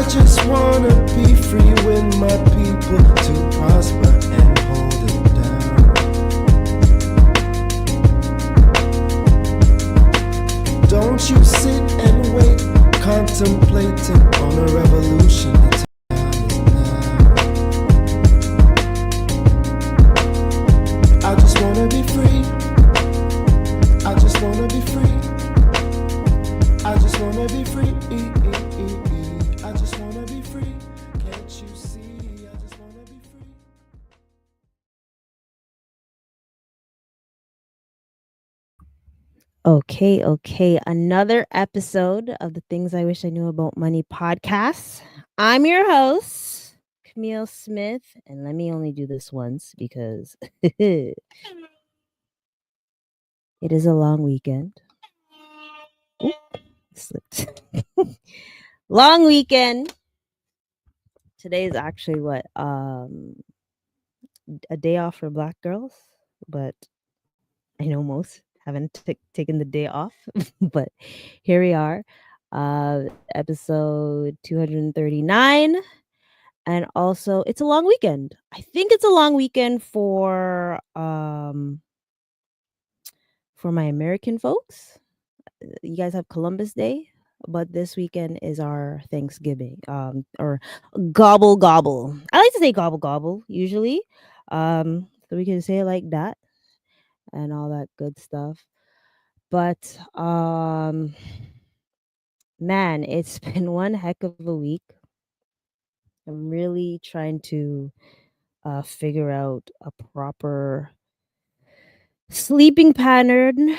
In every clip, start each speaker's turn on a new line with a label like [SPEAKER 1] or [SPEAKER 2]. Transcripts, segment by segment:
[SPEAKER 1] just wanna be free with my people to prosper and hold it down. Don't you sit and wait, contemplating on a revolution. The time is now. I just wanna be free. I just wanna be free. I just wanna be free. I just wanna be free. Can't you see? I just wanna be free.
[SPEAKER 2] Okay. Another episode of the Things I Wish I Knew About Money podcast. I'm your host, Kamille Smith, and let me only do this once because it is a long weekend. Oop, slipped. Long weekend. Today is actually a day off for Black girls, but I know most haven't taken the day off, but here we are, episode 239. And also, it's a long weekend. I think it's a long weekend for my American folks. You guys have Columbus Day, but this weekend is our Thanksgiving, or gobble gobble. I like to say gobble gobble usually, so we can say it like that and all that good stuff. But man, it's been one heck of a week. I'm really trying to figure out a proper sleeping pattern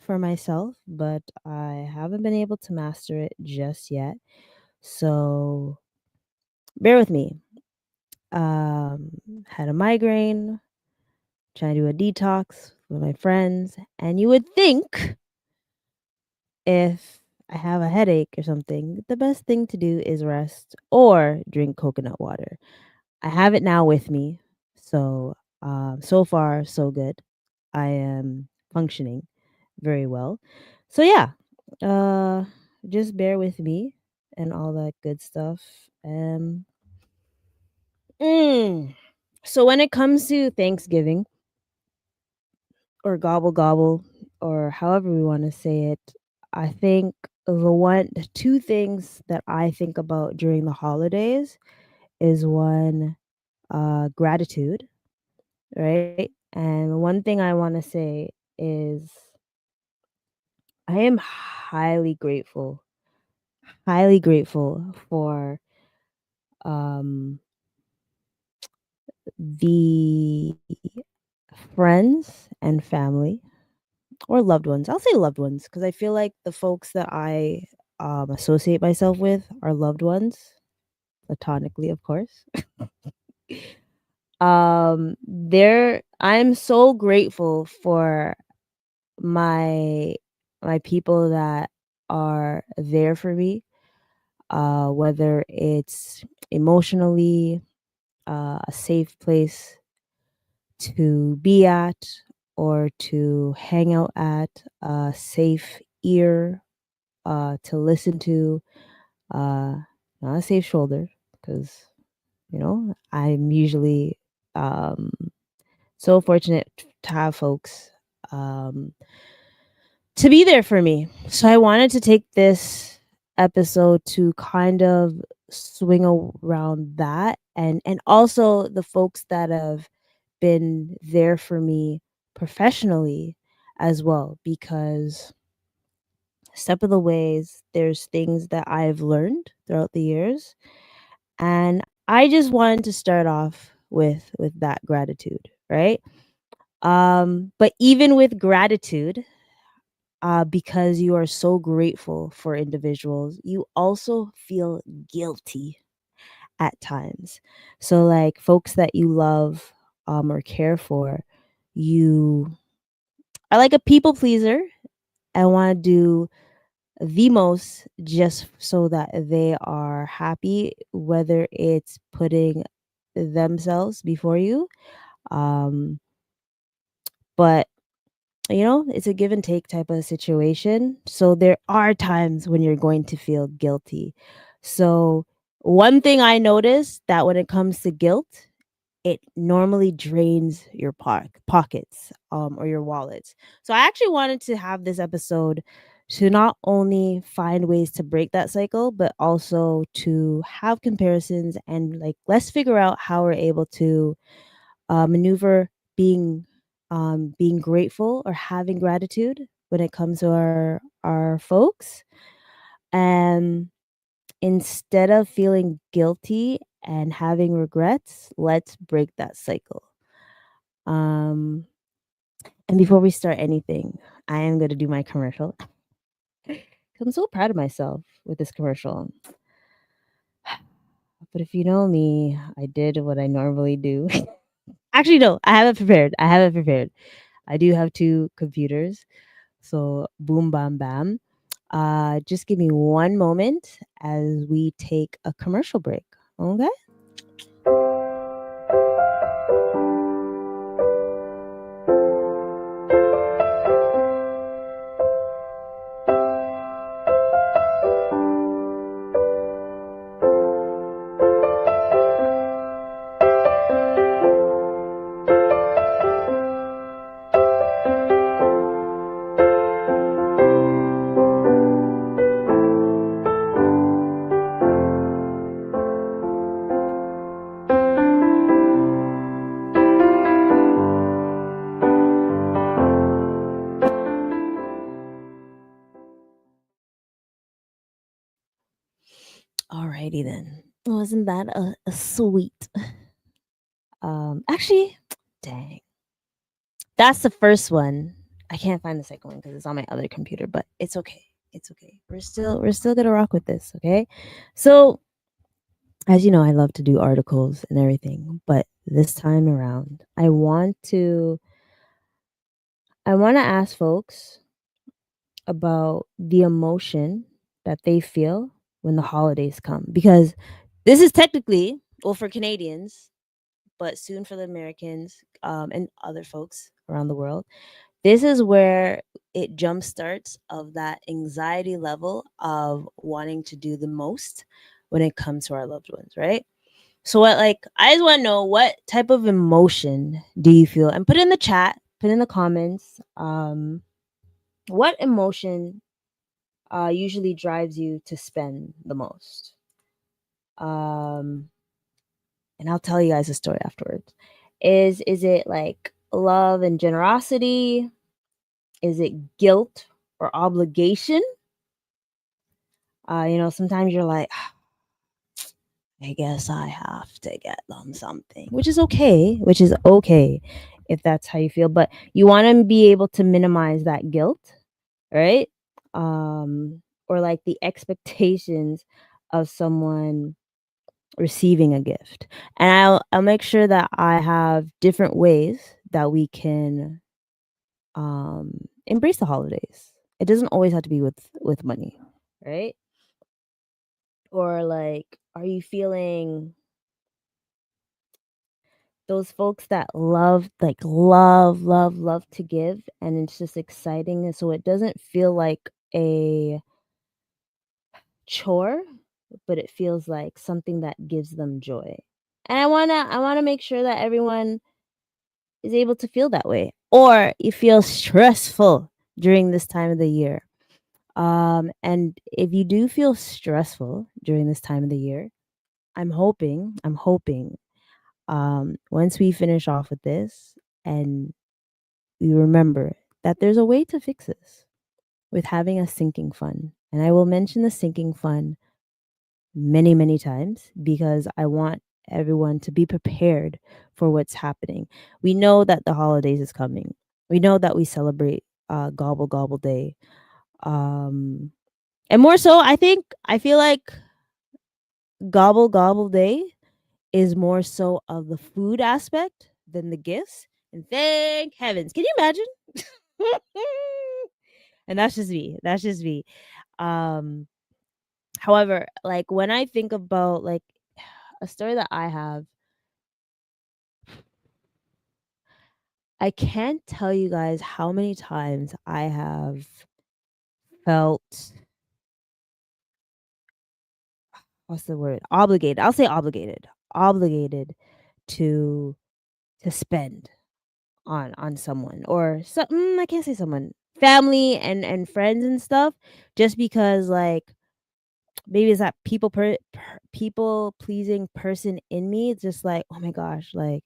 [SPEAKER 2] for myself, but I haven't been able to master it just yet. So bear with me. Had a migraine, trying to do a detox with my friends, and you would think if I have a headache or something, the best thing to do is rest or drink coconut water. I have it now with me. So, so far, so good. I am functioning very well. So, yeah, uh, just bear with me and all that good stuff. Mm. So, when it comes to Thanksgiving or gobble gobble or however we want to say it, I think the two things that I think about during the holidays is one, gratitude, right? And one thing I want to say is I am highly grateful for um the friends and family or loved ones. I'll say loved ones because I feel like the folks that I associate myself with are loved ones, platonically, of course. There I'm so grateful for my my people that are there for me, whether it's emotionally, a safe place to be at or to hang out at, a safe ear to listen to, uh, not a safe shoulder, because I'm usually um, so fortunate to have folks um, to be there for me. So I wanted to take this episode to kind of swing around that and also the folks that have been there for me professionally as well, because step of the ways there's things that I've learned throughout the years, and I just wanted to start off with that gratitude, right? But even with gratitude, because you are so grateful for individuals, you also feel guilty at times. So, like folks that you love or care for, you are like a people pleaser and want to do the most just so that they are happy, whether it's putting themselves before you. Um, but it's a give and take type of situation. So there are times when you're going to feel guilty. So, one thing I noticed that when it comes to guilt, it normally drains your pockets or your wallets. So I actually wanted to have this episode to not only find ways to break that cycle, but also to have comparisons and like let's figure out how we're able to maneuver being being grateful or having gratitude when it comes to our folks. And instead of feeling guilty and having regrets, let's break that cycle. Um, and before we start anything, I am going to do my commercial. I'm so proud of myself with this commercial. But if you know me, I did what I normally do. Actually, no, I have it prepared. I have it prepared. I do have two computers. So, boom, bam, bam. Just give me one moment as we take a commercial break. Okay. Alrighty then. Wasn't that a sweet? Actually, dang. That's the first one. I can't find the second one because it's on my other computer, but it's okay. It's okay. We're still gonna rock with this, okay? So as you know, I love to do articles and everything, but this time around, I want to ask folks about the emotion that they feel when the holidays come because this is technically well for Canadians, but soon for the Americans and other folks around the world. This is where it jump starts of that anxiety level of wanting to do the most when it comes to our loved ones, right? So what like I just want to know what type of emotion do you feel? And put it in the chat, put in the comments. What emotion usually drives you to spend the most? Um and I'll tell you guys a story afterwards. Is it like love and generosity? Is it guilt or obligation? Sometimes you're like, I guess I have to get them something, which is okay if that's how you feel. But you want to be able to minimize that guilt, right? Or like the expectations of someone receiving a gift. And I'll make sure that I have different ways that we can embrace the holidays. It doesn't always have to be with money, right? Or like, are you feeling those folks that love to give and it's just exciting and so it doesn't feel like a chore, but it feels like something that gives them joy. And I wanna make sure that everyone is able to feel that way. Or you feel stressful during this time of the year. And if you do feel stressful during this time of the year, I'm hoping once we finish off with this and we remember that there's a way to fix this with having a sinking fund. And I will mention the sinking fund many, many times because I want everyone to be prepared for what's happening. We know that the holidays is coming. We know that we celebrate Gobble Gobble Day. Um, and more so, I feel like Gobble Gobble Day is more so of the food aspect than the gifts. And thank heavens. Can you imagine? And that's just me. That's just me. Um, However, like when I think about like a story that I have, I can't tell you guys how many times I have felt what's the word? Obligated. I'll say obligated. Obligated to spend on someone or I can't say someone. Family and friends and stuff just because like maybe it's that people pleasing person in me. It's just like, "Oh my gosh, like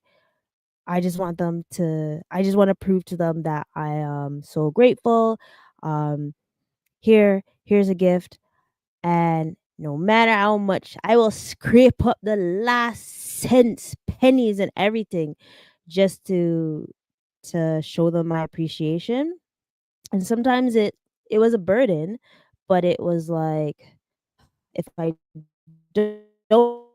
[SPEAKER 2] I just want to prove to them that I am so grateful. Um here's a gift and no matter how much I will scrape up the last cents, pennies and everything just to show them my appreciation." And sometimes it was a burden, but it was like if I don't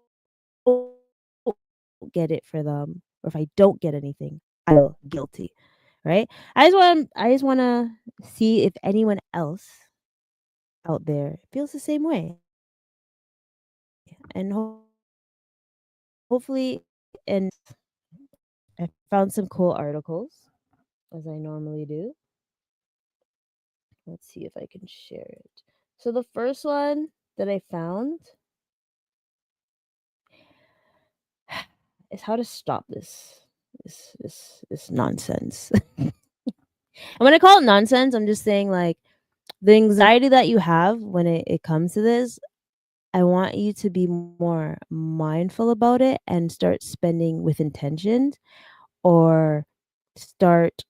[SPEAKER 2] get it for them or if I don't get anything, I feel guilty, right? I just want to see if anyone else out there feels the same way. And hopefully and I found some cool articles as I normally do. Let's see if I can share it. So the first one that I found is how to stop this nonsense. And when I call it nonsense, I'm just saying like the anxiety that you have when it comes to this, I want you to be more mindful about it and start spending with intentions or start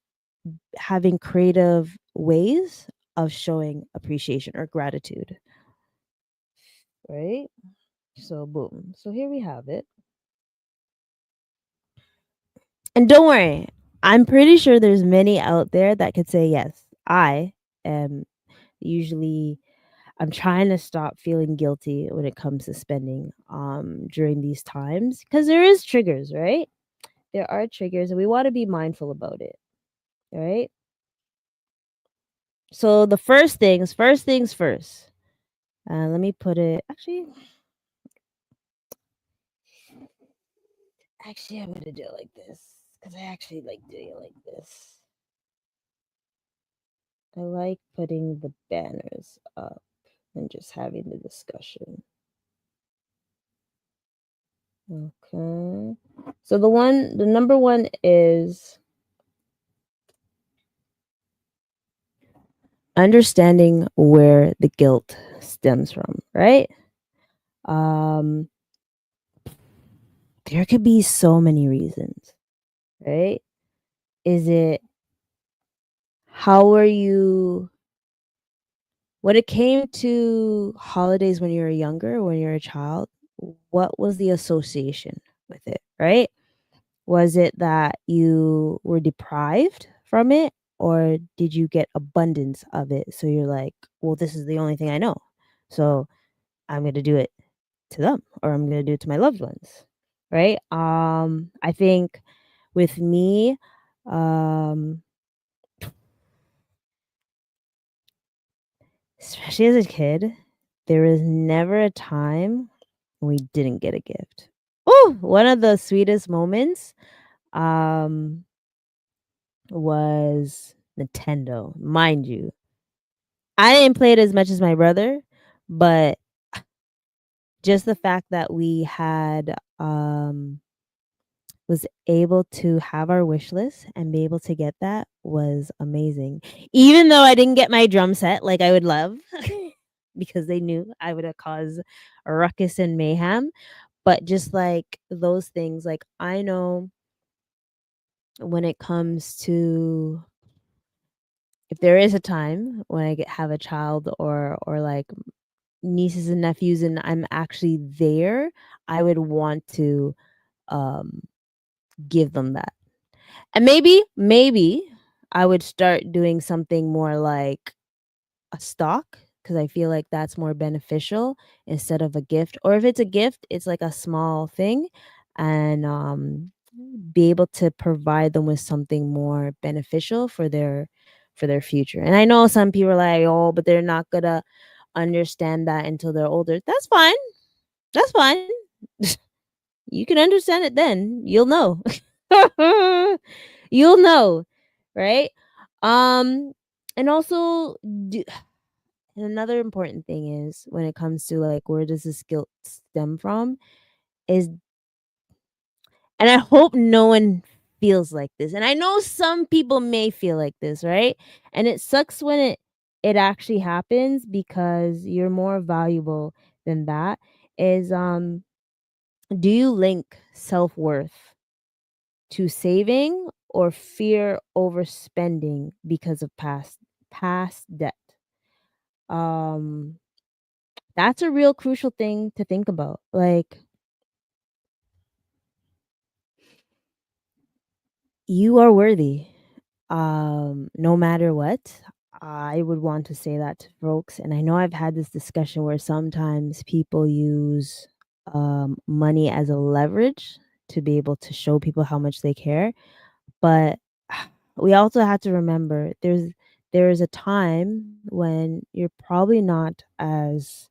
[SPEAKER 2] having creative ways of showing appreciation or gratitude, right? So boom. So here we have it. And don't worry, I'm pretty sure there's many out there that could say yes. I am usually I'm trying to stop feeling guilty when it comes to spending during these times because there is triggers, right? There are triggers and we want to be mindful about it, right? So the first things first. Let me put it actually I'm gonna do it like this because I actually like doing it like this. I like putting the banners up and just having the discussion. Okay. So the number one is understanding where the guilt stems from, right? Um, there could be so many reasons, right? Is it how are you when it came to holidays when you were younger, when you were a child, what was the association with it, right? Was it that you were deprived from it or did you get abundance of it? So you're like, well, this is the only thing I know. So I'm going to do it to them or I'm going to do it to my loved ones. Right? I think with me um especially as a kid, there was never a time we didn't get a gift. Oh, one of the sweetest moments um was Nintendo. Mind you, I didn't play it as much as my brother, but just the fact that we had was able to have our wish list and be able to get that was amazing. Even though I didn't get my drum set like I would love because they knew I would have caused a ruckus and mayhem, but just like those things like I know when it comes to if there is a time when have a child or like nieces and nephews and I'm actually there, I would want to um give them that. And maybe I would start doing something more like a stock because I feel like that's more beneficial instead of a gift. Or if it's a gift, it's like a small thing and be able to provide them with something more beneficial for their future. And I know some people are like, "Oh, but they're not gonna understand that until they're older." That's fine. That's fine. You can understand it then. You'll know. You'll know, right? Um and also And another important thing is when it comes to like where does this guilt stem from is, and I hope no one feels like this. And I know some people may feel like this, right? And it sucks when it actually happens because you're more valuable than that. Is do you link self-worth to saving or fear overspending because of past debt? Um that's a real crucial thing to think about. Like, you are worthy. No matter what. I would want to say that to folks. And I know I've had this discussion where sometimes people use money as a leverage to be able to show people how much they care. But we also have to remember there is a time when you're probably not as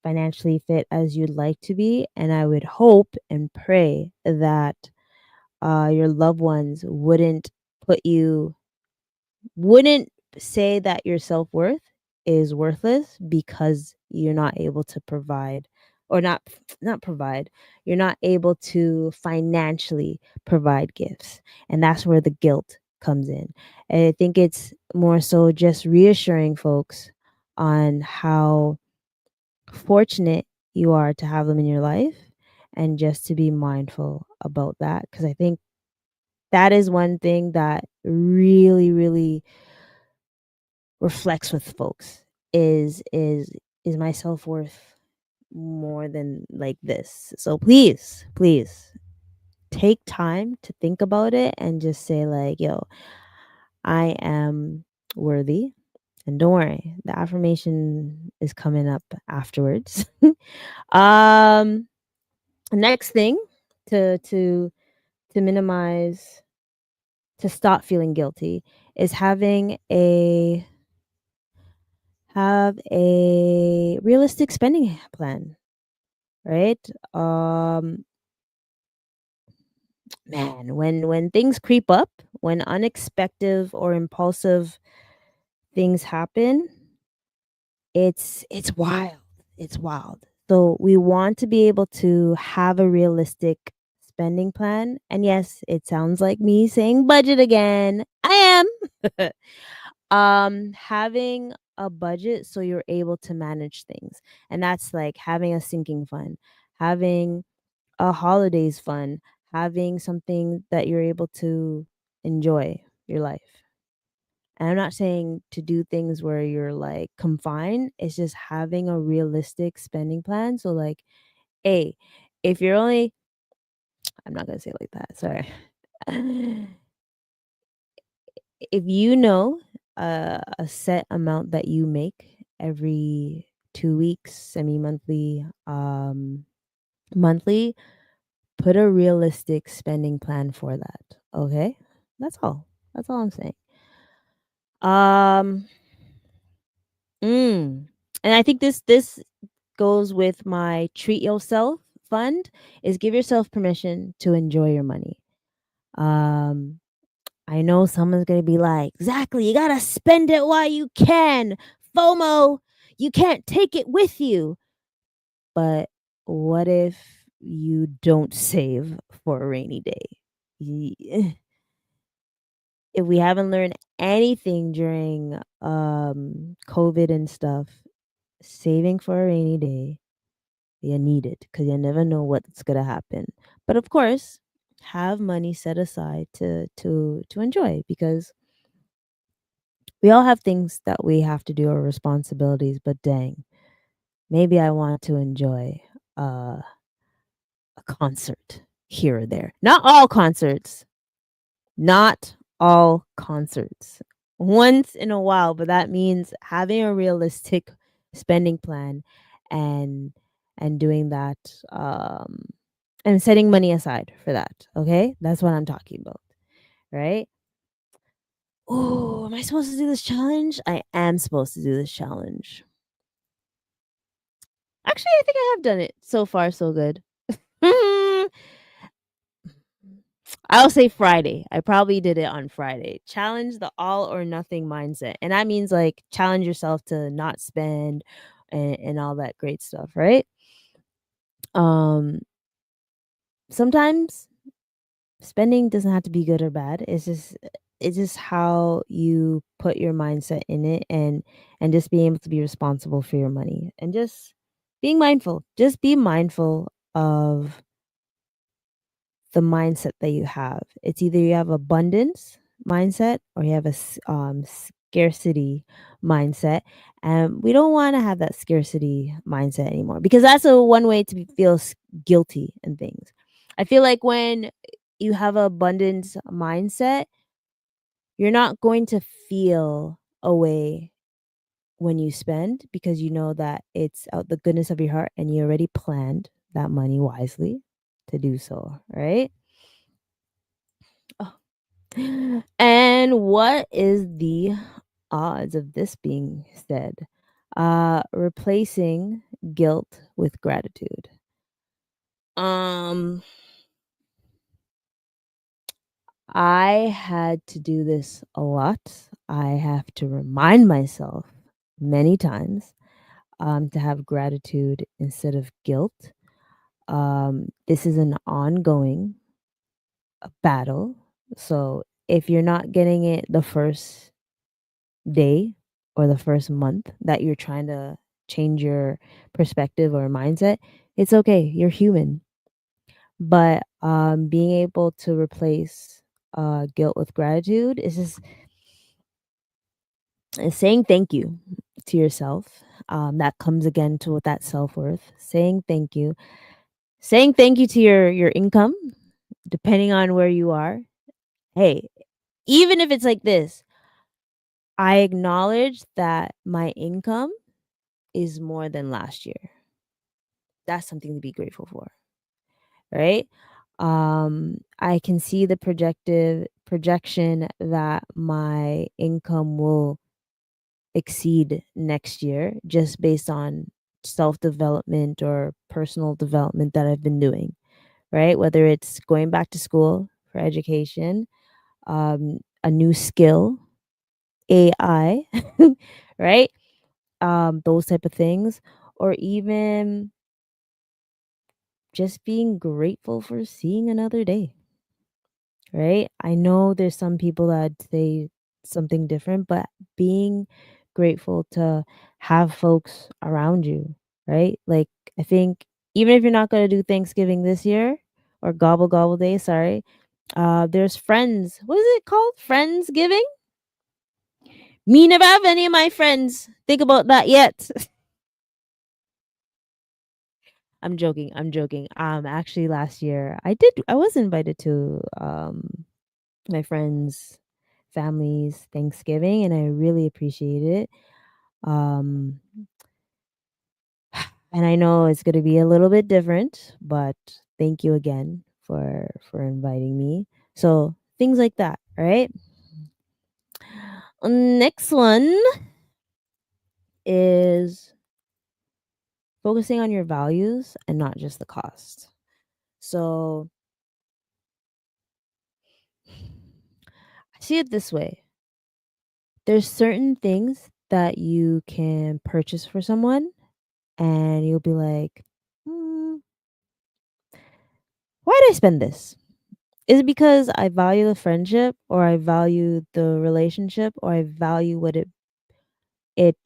[SPEAKER 2] financially fit as you'd like to be. And I would hope and pray that your loved ones wouldn't say that your self-worth is worthless because you're not able to provide, or not provide, you're not able to financially provide gifts, and that's where the guilt comes in. And I think it's more so just reassuring folks on how fortunate you are to have them in your life, and just to be mindful about that, because I think that is one thing that really, really reflects with folks is my self-worth more than like this. So please take time to think about it and just say like, yo, I am worthy. And don't worry, the affirmation is coming up afterwards. um Next thing to minimize, to stop feeling guilty, is have a realistic spending plan, right? Um, Man, when things creep up, when unexpected or impulsive things happen, it's wild. It's wild. So we want to be able to have a realistic spending plan. And yes, it sounds like me saying budget again. I am. Having a budget so you're able to manage things. And that's like having a sinking fund, having a holidays fund, having something that you're able to enjoy your life. And I'm not saying to do things where you're like confined. It's just having a realistic spending plan. So like, hey, if you're only I'm not gonna say it like that, sorry. If you know a set amount that you make every 2 weeks, semi-monthly, monthly, put a realistic spending plan for that. Okay, that's all. That's all I'm saying. Um, mm, and I think this goes with my treat yourself fund. Is give yourself permission to enjoy your money. Um, I know someone's gonna be like, exactly, you gotta spend it while you can. FOMO, you can't take it with you. But what if you don't save for a rainy day? If we haven't learned anything during COVID and stuff, saving for a rainy day, you need it because you never know what's gonna happen. But of course, have money set aside to enjoy, because we all have things that we have to do, or responsibilities, but dang, maybe I want to enjoy a concert here or there. Not all concerts. Not all concerts. Once in a while, but that means having a realistic spending plan, and doing that, and setting money aside for that. Okay? That's what I'm talking about. Right? Oh, am I supposed to do this challenge? I am supposed to do this challenge. Actually, I think I have done it. So far, so good. I'll say Friday. I probably did it on Friday. Challenge the all or nothing mindset. And that means like challenge yourself to not spend and all that great stuff, right? Um Sometimes spending doesn't have to be good or bad. It's just how you put your mindset in it and just being able to be responsible for your money and just being mindful. Just be mindful of the mindset that you have. It's either you have abundance mindset or you have scarcity mindset. And we don't want to have that scarcity mindset anymore because that's a one way to feel guilty and things. I feel like when you have an abundance mindset, you're not going to feel a way when you spend because you know that it's out the goodness of your heart and you already planned that money wisely to do so, right? And what is the odds of this being said? Replacing guilt with gratitude. Um, I had to do this a lot. I have to remind myself many times to have gratitude instead of guilt. This is an ongoing battle. So if you're not getting it the first day or the first month that you're trying to change your perspective or mindset, it's okay. You're human. But being able to replace guilt with gratitude is just is saying thank you to yourself. That comes again to with that self worth. Saying thank you to your income, depending on where you are. Hey, even if it's like this, I acknowledge that my income is more than last year. That's something to be grateful for, right? I can see the projective projection that my income will exceed next year just based on self-development or personal development that I've been doing, right? Whether it's going back to school for education, a new skill, AI, right? Those type of things, or even just being grateful for seeing another day, right? I know there's some people that say something different, but being grateful to have folks around you, right? Like, I think even if you're not going to do Thanksgiving this year or gobble gobble day, sorry, there's friends. What is it called? Friendsgiving? Me never have any of my friends think about that yet. I'm joking. I'm joking. Actually, last year I was invited to my friends' families' Thanksgiving, and I really appreciate it. Um, and I know it's gonna be a little bit different, but thank you again for inviting me. So things like that, right? Next one is focusing on your values and not just the cost. So I see it this way. There's certain things that you can purchase for someone and you'll be like, "Mm, why did I spend this? Is it because I value the friendship or I value the relationship or I value it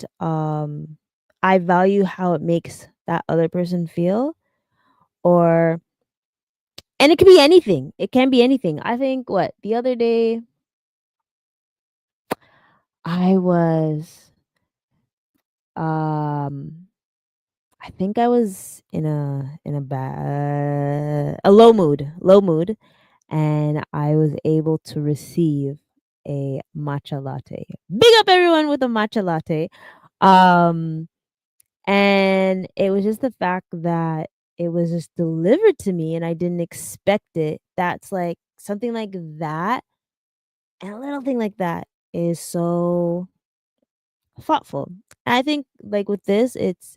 [SPEAKER 2] I value how it makes that other person feel or and it could be anything. It can be anything. I think what the other day I was um I think I was in a bad a low mood, and I was able to receive a matcha latte. Big up everyone with a matcha latte. Um, and it was just the fact that it was just delivered to me, and I didn't expect it. That's like something like that, and a little thing like that is so thoughtful. I think like with this, it's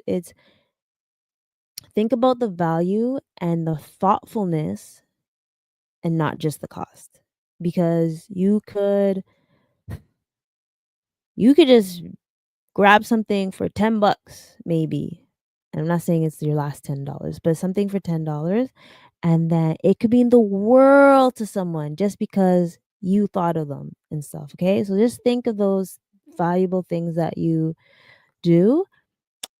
[SPEAKER 2] think about the value and the thoughtfulness and not just the cost. Because you could just grab something for 10 bucks maybe. And I'm not saying it's your last $10, but something for $10, and then it could mean the world to someone just because you thought of them and stuff, okay? So just think of those valuable things that you do,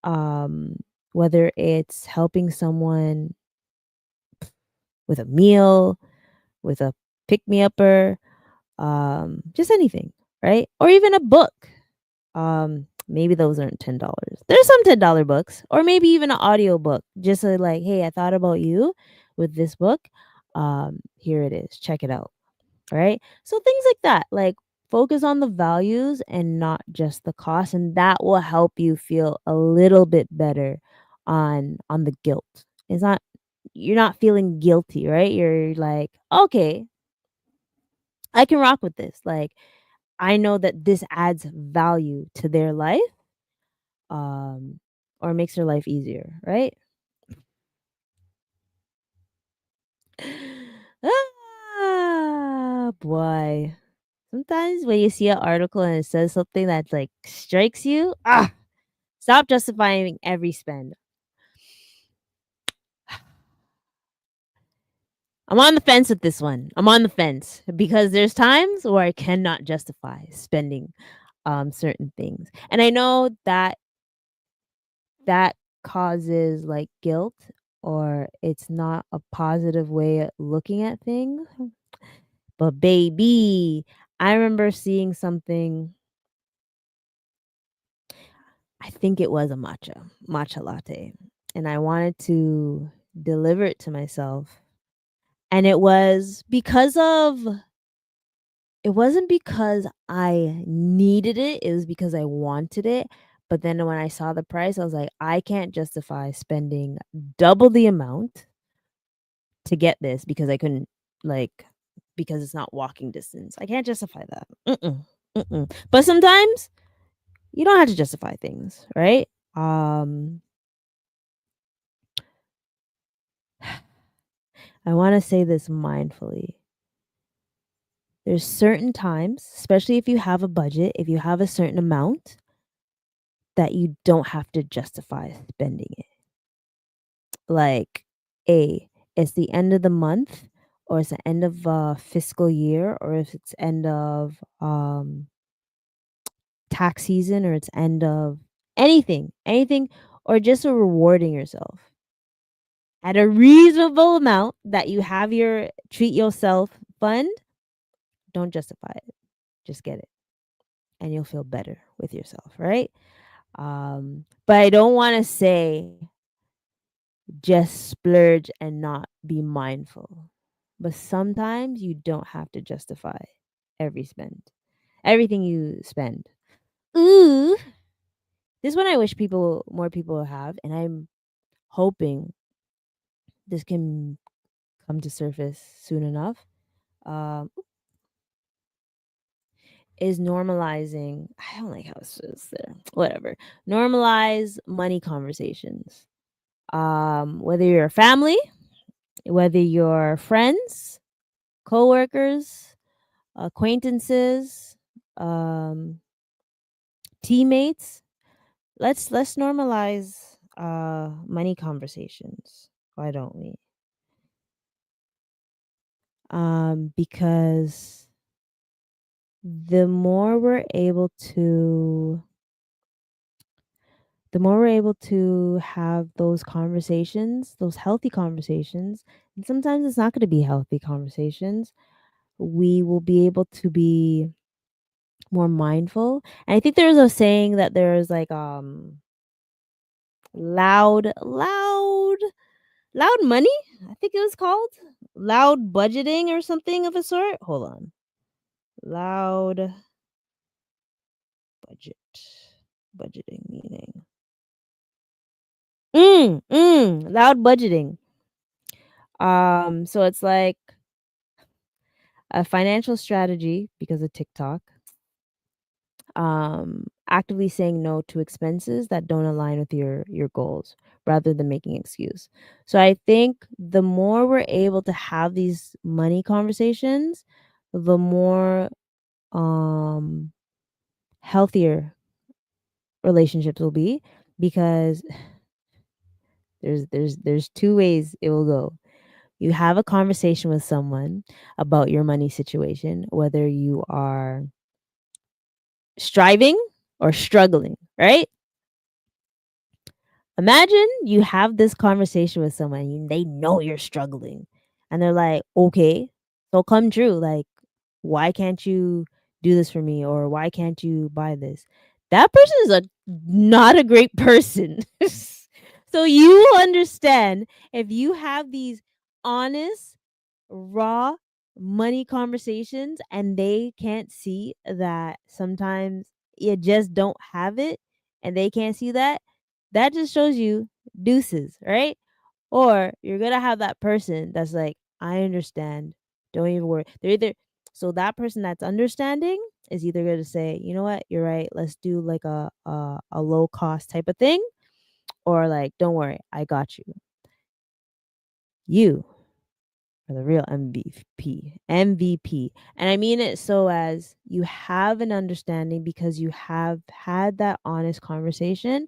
[SPEAKER 2] um, whether it's helping someone with a meal, with a pick me upper, just anything, right? Or even a book. Maybe those aren't $10. There's some $10 books, or maybe even an audio book. Just so like, hey, I thought about you with this book. Here it is. Check it out. Right? So things like that. Like focus on the values and not just the cost, and that will help you feel a little bit better on the guilt. It's not You're not feeling guilty, right? You're like, okay, I can rock with this. Like I know that this adds value to their life, um, or makes their life easier, right? Ah, boy. Sometimes when you see an article and it says something that like strikes you, stop justifying every spend. I'm on the fence with this one. I'm on the fence because there's times where I cannot justify spending certain things. And I know that that causes like guilt, or it's not a positive way of looking at things. But baby, I remember seeing something. I think it was a matcha latte, and I wanted to deliver it to myself. And it wasn't because I needed it, it was because I wanted it. But then when I saw the price, I was like, I can't justify spending double the amount to get this because I couldn't, like, because it's not walking distance. I can't justify that. Mm-mm, mm-mm. But sometimes you don't have to justify things, right? Um, I want to say this mindfully. There's certain times, especially if you have a budget, if you have a certain amount, that you don't have to justify spending it. Like, it's the end of the month, or it's the end of a fiscal year, or if it's end of tax season, or it's end of anything, or just a rewarding yourself at a reasonable amount that you have your treat yourself fund. Don't justify it. Just get it, and you'll feel better with yourself, right? But I don't want to say just splurge and not be mindful. But sometimes you don't have to justify everything you spend. Ooh, this one I wish more people have, and I'm hoping this can come to surface soon enough. Um, is normalizing. I don't like how it's just there. Whatever. Normalize money conversations. Whether you're a family, whether you're friends, coworkers, acquaintances, um, teammates, let's normalize money conversations. Why don't we? Because the more we're able to have those conversations, those healthy conversations, and sometimes it's not going to be healthy conversations, we will be able to be more mindful. And I think there's a saying that there's like loud loud loud money, I think it was called loud budgeting or something of a sort. Hold on. Loud budget budgeting meaning. Loud budgeting. So it's like a financial strategy because of TikTok. actively saying no to expenses that don't align with your goals rather than making excuse. So I think the more we're able to have these money conversations, the more um healthier relationships will be, because there's two ways it will go. You have a conversation with someone about your money situation, whether you are striving or struggling, right? Imagine you have this conversation with someone, they know you're struggling, and they're like, okay, so come true. Like, why can't you do this for me? Or why can't you buy this? That person is not a great person. So you will understand if you have these honest, raw money conversations and they can't see that sometimes you just don't have it, and they can't see that, that just shows you deuces, right? Or you're gonna have that person that's like, I understand. Don't even worry. They're either so that person that's understanding is either gonna say, you know what, you're right, let's do like a low cost type of thing, or like, don't worry, I got you. You are the real MVP. MVP. And I mean it so as you have an understanding because you have had that honest conversation,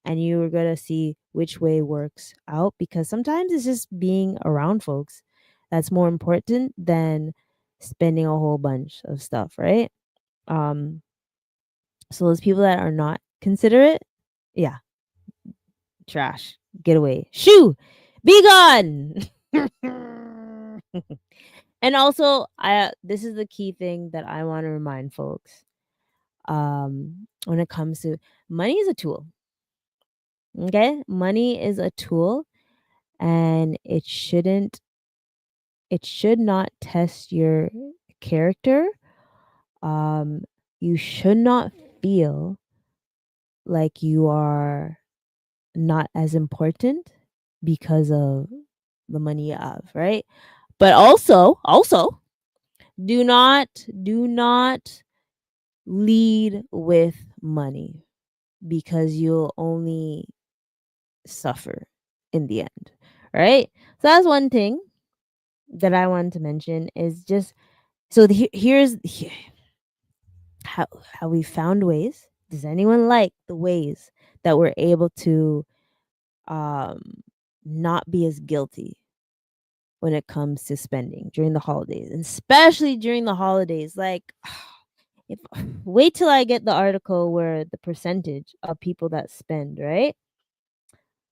[SPEAKER 2] and you are going to see which way works out, because sometimes it's just being around folks that's more important than spending a whole bunch of stuff, right? Um so those people that are not considerate, yeah, trash. Get away. Shoo! Be gone. And also, I this is the key thing that I want to remind folks. When it comes to money is a tool. Okay? Money is a tool, and it should not test your character. Um, you should not feel like you are not as important because of the money you have, right? But also do not lead with money, because you'll only suffer in the end, right? So that's one thing that I wanted to mention is just so how we found ways. Does anyone like the ways that we're able to um not be as guilty when it comes to spending during the holidays, and especially during the holidays? Like, if wait till I get the article where the percentage of people that spend, right?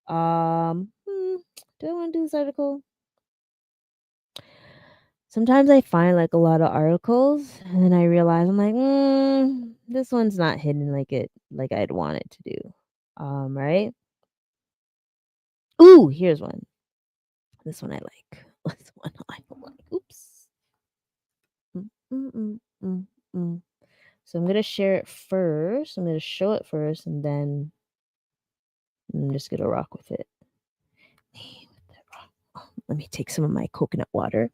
[SPEAKER 2] Do I want to do this article? Sometimes I find like a lot of articles, and then I realize I'm like, this one's not hidden like I'd want it to do. Right? Ooh, here's one. This one I like. This one I like. Oops. Mm, mm, mm, mm, mm. So I'm gonna share it first. I'm gonna show it first, and then I'm just gonna rock with it. Let me take some of my coconut water.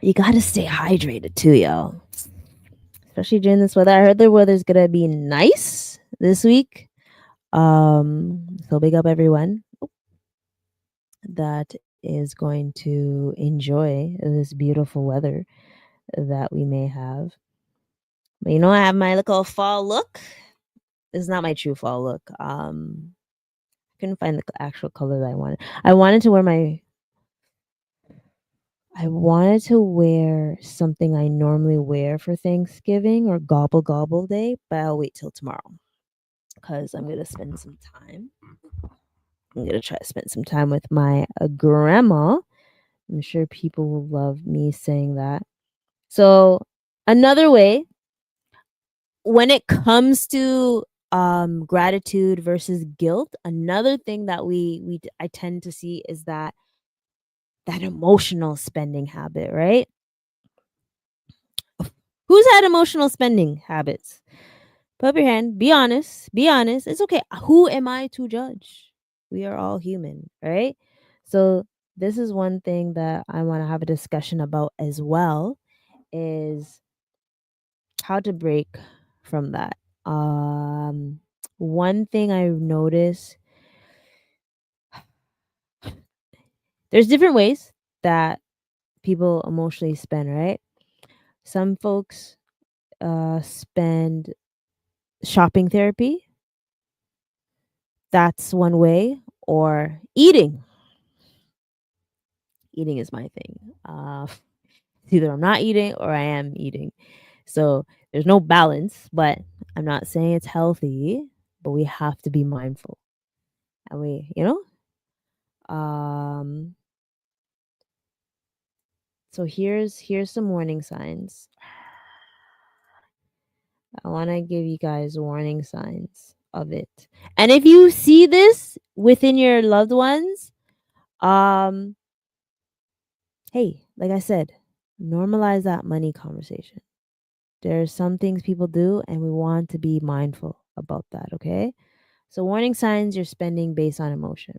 [SPEAKER 2] You gotta stay hydrated too, y'all. Especially during this weather. I heard the weather's gonna be nice this week. So big up everyone that is going to enjoy this beautiful weather that we may have. But I have my little fall look. This is not my true fall look. I couldn't find the actual color that I wanted. I wanted to wear something I normally wear for Thanksgiving or Gobble Gobble Day, but I'll wait till tomorrow because I'm gonna spend some time. I'm gonna try to spend some time with my grandma. I'm sure people will love me saying that. So another way, when it comes to gratitude versus guilt, another thing that I tend to see is that emotional spending habit, right? Who's had emotional spending habits? Put up your hand. Be honest. Be honest. It's okay. Who am I to judge? We are all human, right? So this is one thing that I want to have a discussion about as well is how to break from that. Um, One thing I've noticed, there's different ways that people emotionally spend, right? Some folks spend shopping therapy. That's one way, or eating. Eating is my thing. It's either I'm not eating or I am eating. So there's no balance, but I'm not saying it's healthy, but we have to be mindful. And um so here's some warning signs. I want to give you guys warning signs of it. And if you see this within your loved ones, um hey, like I said, normalize that money conversation. There's some things people do and we want to be mindful about that, okay? So warning signs, you're spending based on emotion.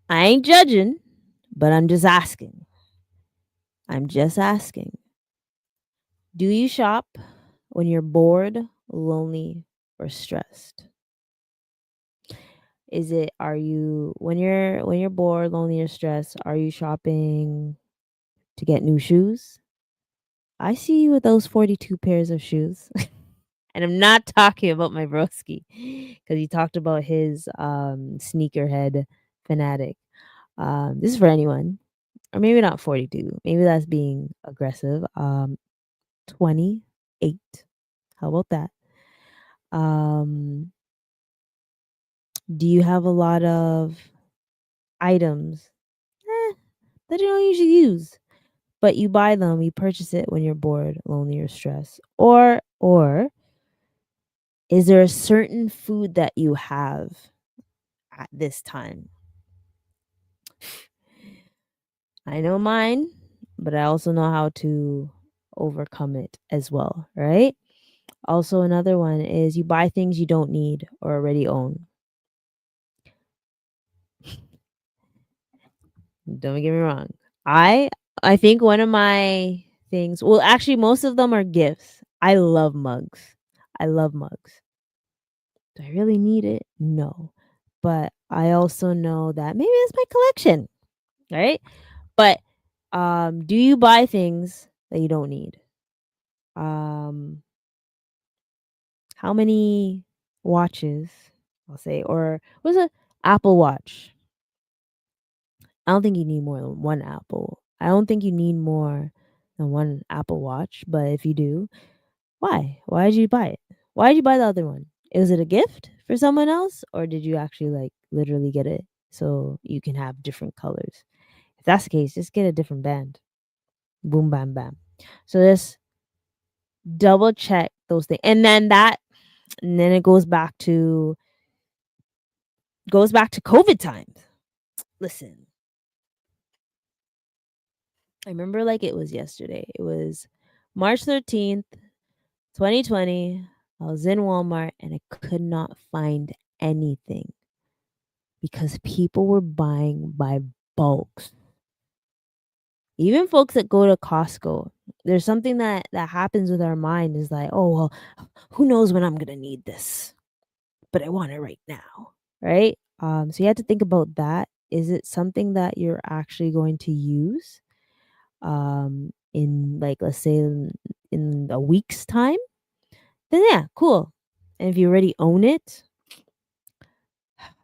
[SPEAKER 2] I ain't judging, but I'm just asking. I'm just asking. Do you shop when you're bored, lonely, or stressed? Is it are you when you're bored, lonely, or stressed, are you shopping to get new shoes? I see you with those 42 pairs of shoes. And I'm not talking about my broski because he talked about his sneakerhead fanatic. This is for anyone, or maybe not 42. Maybe that's being aggressive. 28. How about that? Um, do you have a lot of items that you don't usually use, but you buy them, you purchase it when you're bored, lonely, or stressed? Or is there a certain food that you have at this time? I know mine, but I also know how to overcome it as well, right? Also, another one is you buy things you don't need or already own. Don't get me wrong. I I think one of my things, well, actually most of them are gifts. I love mugs. I love mugs. Do I really need it? No. But I also know that maybe it's my collection, right? But do you buy things that you don't need? Um how many watches, I'll say, or what's a Apple Watch? I don't think you need more than one Apple. I don't think you need more than one Apple Watch, but if you do, why? Why did you buy it? Why did you buy the other one? Was it a gift for someone else, or did you actually like literally get it so you can have different colors? If that's the case, just get a different band. Boom, bam, bam. So just double check those things, and then it goes back to COVID times. Listen, I remember like it was yesterday. It was March 13th, 2020. I was in Walmart and I could not find anything because people were buying by bulks. Even folks that go to Costco, there's something that happens with our mind is like, "Oh, well, who knows when I'm going to need this, but I want it right now." Right? So you have to think about that. Is it something that you're actually going to use in like let's say in a week's time? Then yeah, cool. And if you already own it,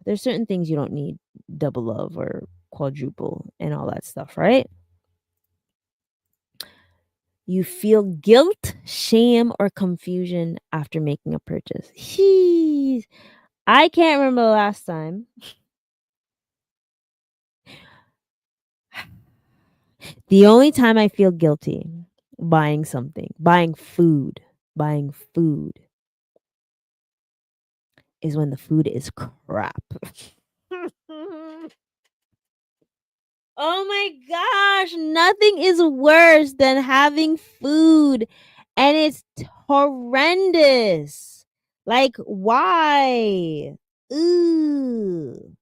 [SPEAKER 2] there's certain things you don't need double of or quadruple and all that stuff, right? You feel guilt, shame, or confusion after making a purchase. Jeez. I can't remember the last time. The only time I feel guilty buying something, buying food is when the food is crap. Oh my gosh, nothing is worse than having food and it's horrendous. Like, why? Ooh.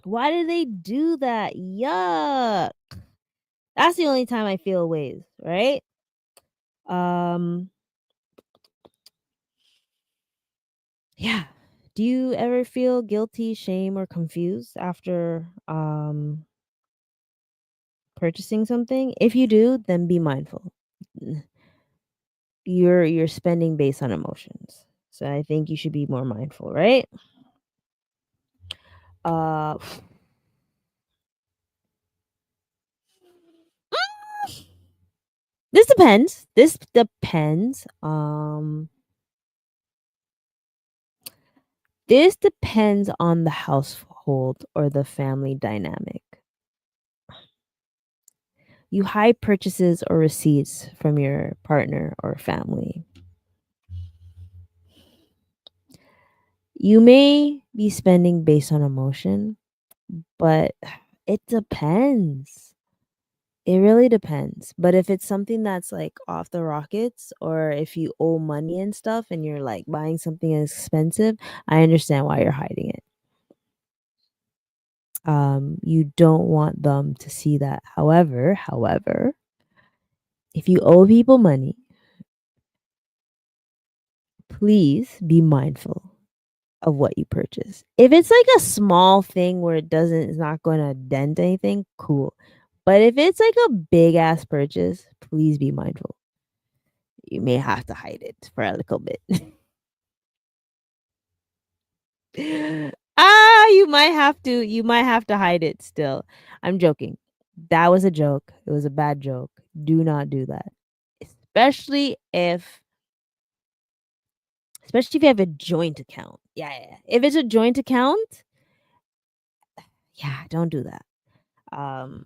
[SPEAKER 2] Why do they do that? Yuck. That's the only time I feel ways, right? Um, yeah. Do you ever feel guilty, shame, or confused after purchasing something? If you do, then be mindful. N- you're spending based on emotions. So I think you should be more mindful, right? Uh this depends. This depends. This depends on the household or the family dynamic. You hide purchases or receipts from your partner or family. You may be spending based on emotion, but it depends. It really depends. But if it's something that's like off the rockets, or if you owe money and stuff and you're like buying something expensive, I understand why you're hiding it. You don't want them to see that. However, if you owe people money, please be mindful of what you purchase. If it's like a small thing where it's not going to dent anything, cool. But if it's like a big ass purchase, please be mindful. You may have to hide it for a little bit. You might have to hide it still. I'm joking. That was a joke. It was a bad joke. Do not do that. Especially if especially if you have a joint account. Yeah, yeah, yeah. If it's a joint account, yeah, don't do that. Um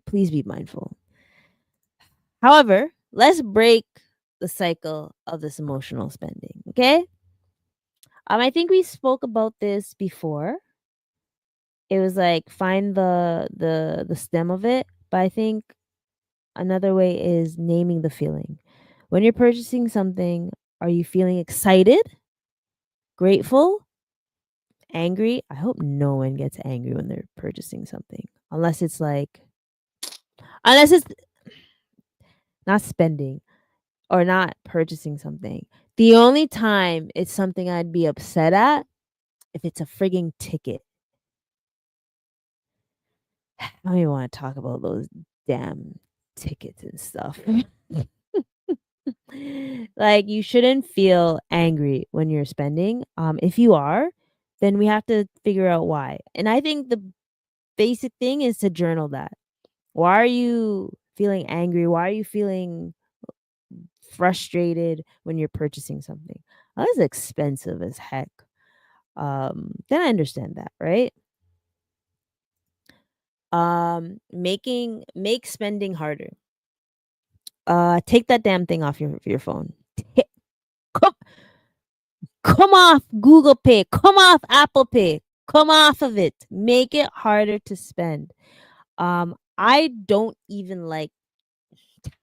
[SPEAKER 2] please be mindful. However, let's break the cycle of this emotional spending, okay? I think we spoke about this before. It was like find the stem of it, but I think another way is naming the feeling. When you're purchasing something, are you feeling excited, grateful, angry? I hope no one gets angry when they're purchasing something. Unless it's not spending or not purchasing something. The only time it's something I'd be upset at if it's a frigging ticket. I don't even want to talk about those damn tickets and stuff. Like, you shouldn't feel angry when you're spending. If you are, then we have to figure out why. And I think the basic thing is to journal that. Why are you feeling angry? Why are you feeling frustrated when you're purchasing something? Oh, that's expensive as heck. Then I understand that, right? Make spending harder. Take that damn thing off your phone. Come come off Google Pay. Come off Apple Pay. Come off of it. Make it harder to spend. I don't even like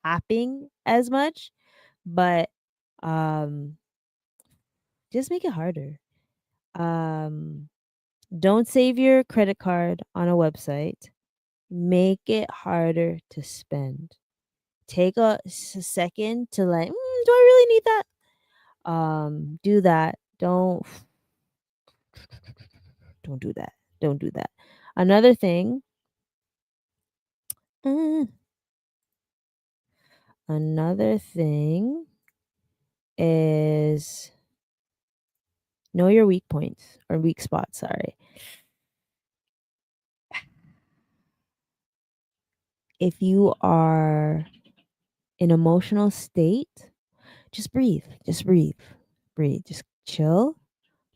[SPEAKER 2] tapping as much, but um just make it harder. Um don't save your credit card on a website. Make it harder to spend. Take a second to like, do I really need that? Do that. Don't do that. Don't do that. Another thing, uh, another thing is know your weak points or weak spots. Sorry. If you are in emotional state, just breathe. Just breathe. Breathe. Just chill.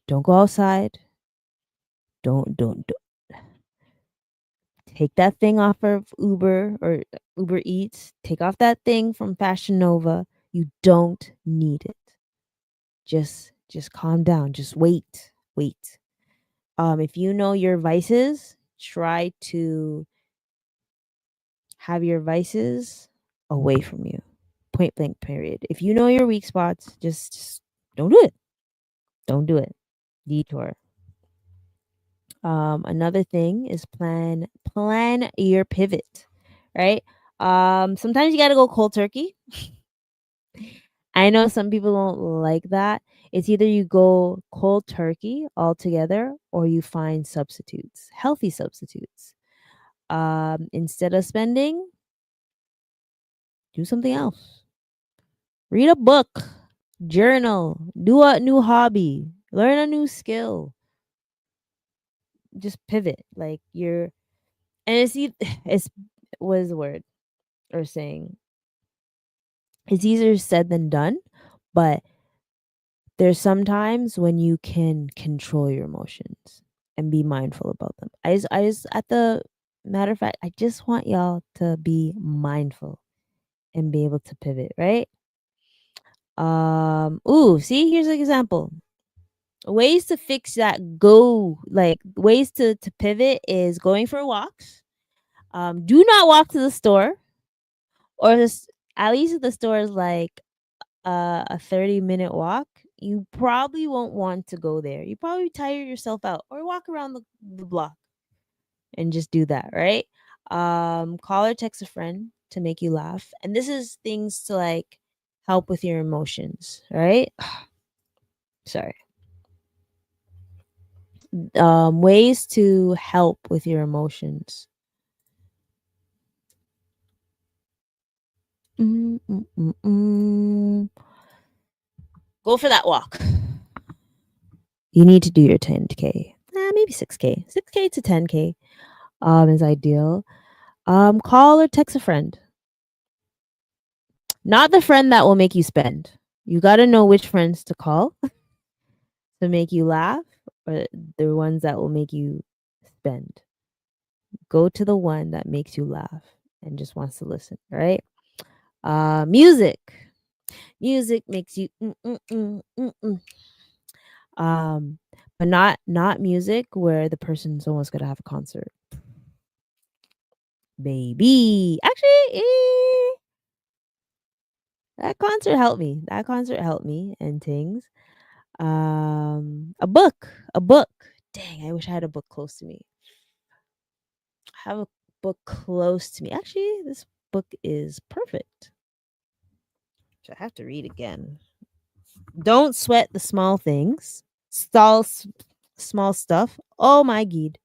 [SPEAKER 2] Don't go outside. Don't take that thing off of Uber or Uber Eats. Take off that thing from Fashion Nova. You don't need it. Just calm down. Just wait. Wait. If you know your vices, try to have your vices away from you. Point blank period. If you know your weak spots, just don't do it. Don't do it. Detour. Another thing is plan your pivot, right? Sometimes you got to go cold turkey. I know some people don't like that. It's either you go cold turkey altogether or you find substitutes, healthy substitutes. Instead of spending, do something else. Read a book, journal, do a new hobby, learn a new skill. Just pivot. Like you're, and it's what is the word or saying? It's easier said than done, but there's sometimes when you can control your emotions and be mindful about them. At the matter of fact, I just want y'all to be mindful and be able to pivot, right? See, here's an example. Ways to fix that ways to pivot is going for walks. Do not walk to the store or at least if the store is like a 30-minute walk, you probably won't want to go there. You probably tire yourself out or walk around the block and just do that, right? Call or text a friend to make you laugh. And this is things to like help with your emotions, right? Sorry. Ways to help with your emotions. Mm, mm, mm, mm. Go for that walk. You need to do your 10K. Maybe 6K. 6K to 10K is ideal. Call or text a friend. Not the friend that will make you spend. You got to know which friends to call to make you laugh or the ones that will make you spend. Go to the one that makes you laugh and just wants to listen, right? Music. Music makes you um but not music where the person's almost going to have a concert. Baby. Actually, that concert helped me. That concert helped me and things. A book. A book. Dang, I wish I had a book close to me. I have a book close to me. Actually, this book is perfect. So I have to read again. Don't sweat the small things. Small stuff. Oh my god.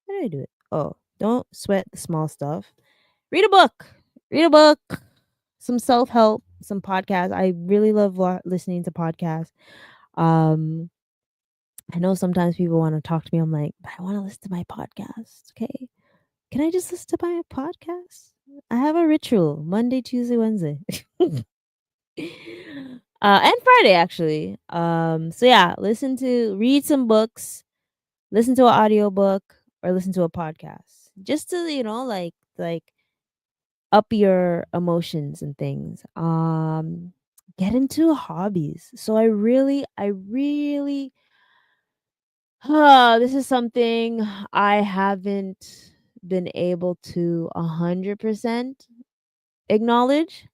[SPEAKER 2] How did I do it? Oh, don't sweat the small stuff. Read a book. Read a book. Some self-help, some podcasts. I really love listening to podcasts. Um I know sometimes people want to talk to me. I'm like, but I want to listen to my podcast. Okay. Can I just listen to my podcast? I have a ritual Monday, Tuesday, Wednesday. And Friday actually. So yeah, read some books, listen to an audiobook or listen to a podcast. Just to, like up your emotions and things. Get into hobbies. So I really this is something I haven't been able to 100% acknowledge,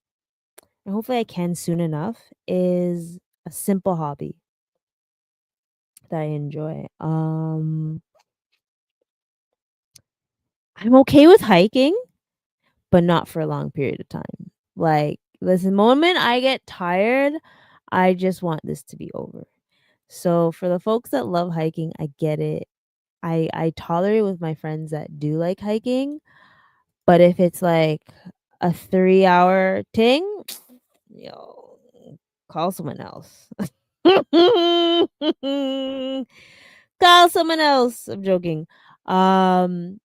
[SPEAKER 2] and hopefully I can soon enough, is a simple hobby that I enjoy. I'm okay with hiking, but not for a long period of time. Like, the moment I get tired, I just want this to be over. So for the folks that love hiking, I get it. I tolerate with my friends that do like hiking, but if it's like a 3-hour thing, yo, call someone else. Call someone else. I'm joking. Um,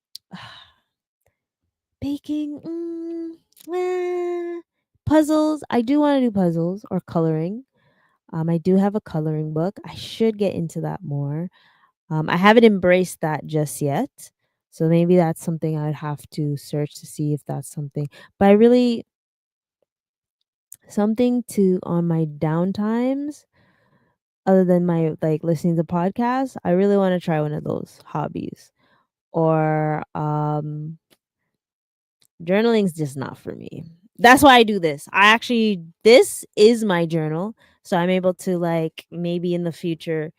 [SPEAKER 2] baking, puzzles. I do want to do puzzles or coloring. I do have a coloring book. I should get into that more. I haven't embraced that just yet. So maybe that's something I'd have to search to see if that's something. But I really something to on my downtimes other than my like listening to podcasts, I really want to try one of those hobbies. Or journaling's just not for me. That's why I do this. This is my journal. So I'm able to like maybe in the future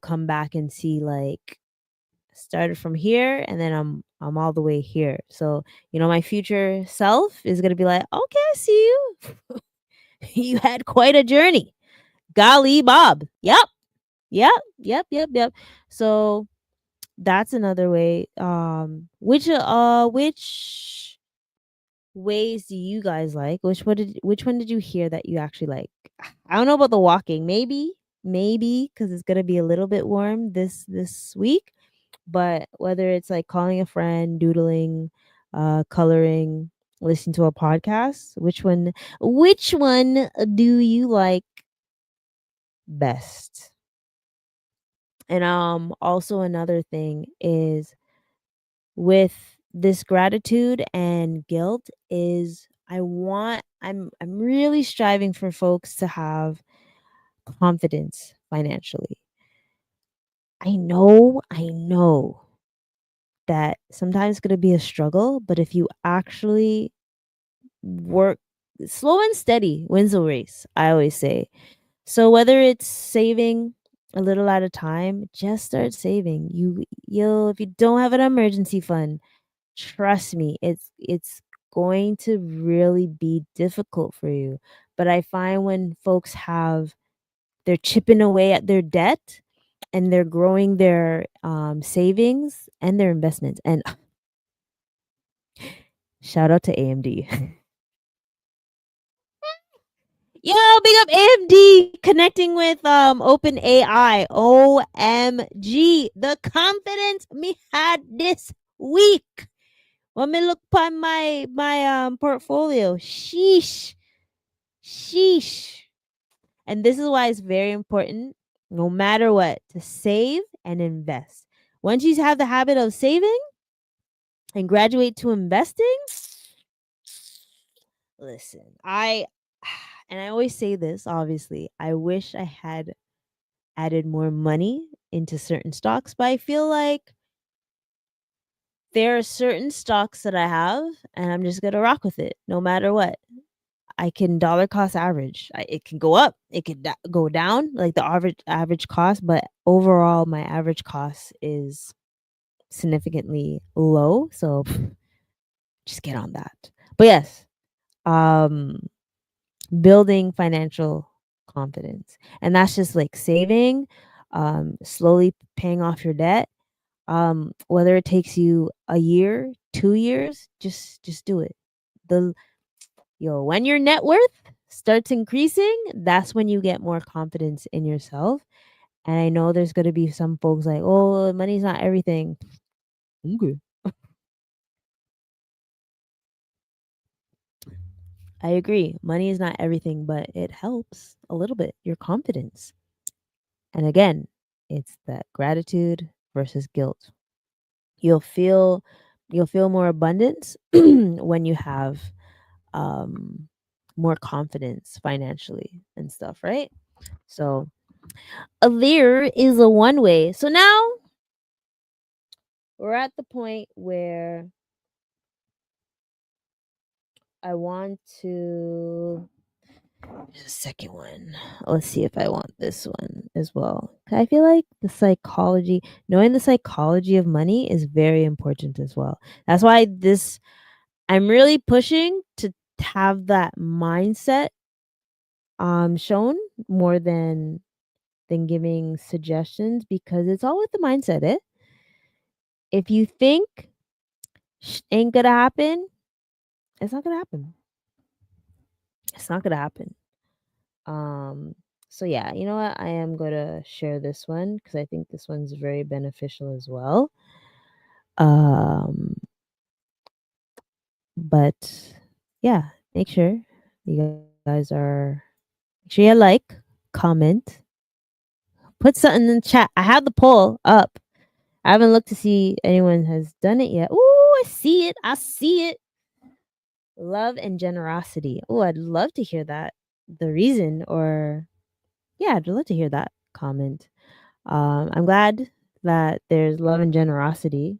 [SPEAKER 2] come back and see like started from here and then I'm all the way here. So, my future self is going to be like, "Okay, I see you. You had quite a journey. Golly Bob." Yep. Yep. Yep. Yep. Yep. So, that's another way. Which ways do you guys like? Which one did you hear that you actually like? I don't know about the walking. Maybe because it's gonna be a little bit warm this week. But whether it's like calling a friend, doodling, coloring, listening to a podcast, which one do you like best? And also another thing is with this gratitude and guilt is I'm really striving for folks to have confidence financially. I know that sometimes it's going to be a struggle, but if you actually work slow and steady wins the race, I always say. So whether it's saving a little at a time, just start saving. You'll if you don't have an emergency fund, trust me, it's going to really be difficult for you. But I find when folks they're chipping away at their debt and they're growing their savings and their investments. And shout out to AMD. Yo, big up AMD connecting with Open AI. OMG. The confidence me had this week. When me look upon my portfolio. Sheesh. Sheesh. And this is why it's very important, no matter what, to save and invest. Once you have the habit of saving and graduate to investing, listen, and I always say this, obviously, I wish I had added more money into certain stocks, but I feel like there are certain stocks that I have and I'm just going to rock with it no matter what. I can dollar cost average. It can go up, it can go down, like the average cost, but overall my average cost is significantly low, so just get on that. But yes, um building financial confidence. And that's just like saving, slowly paying off your debt. Whether it takes you a year, 2 years, just do it. The when your net worth starts increasing, that's when you get more confidence in yourself. And I know there's going to be some folks like, "Oh, money's not everything." Okay. I agree. Money is not everything, but it helps a little bit your confidence. And again, it's that gratitude versus guilt. You'll feel you'll feel more abundance when you have um more confidence financially and stuff, right? So, there is a one way. So now we're at the point where I want to there's a second one. Let's see if I want this one as well. I feel like knowing the psychology of money is very important as well. That's why I'm really pushing to have that mindset shown more than giving suggestions because it's all with the mindset. If you think ain't gonna happen, it's not gonna happen. It's not gonna happen. Um, so yeah, you know what? I am gonna share this one because I think this one's very beneficial as well. Um, but yeah, make sure you guys are make sure you like, comment, put something in the chat. I have the poll up. I haven't looked to see anyone has done it yet. Ooh, I see it. I see it. Love and generosity. Oh, I'd love to hear that. The reason, or yeah, I'd love to hear that comment. I'm glad that there's love and generosity.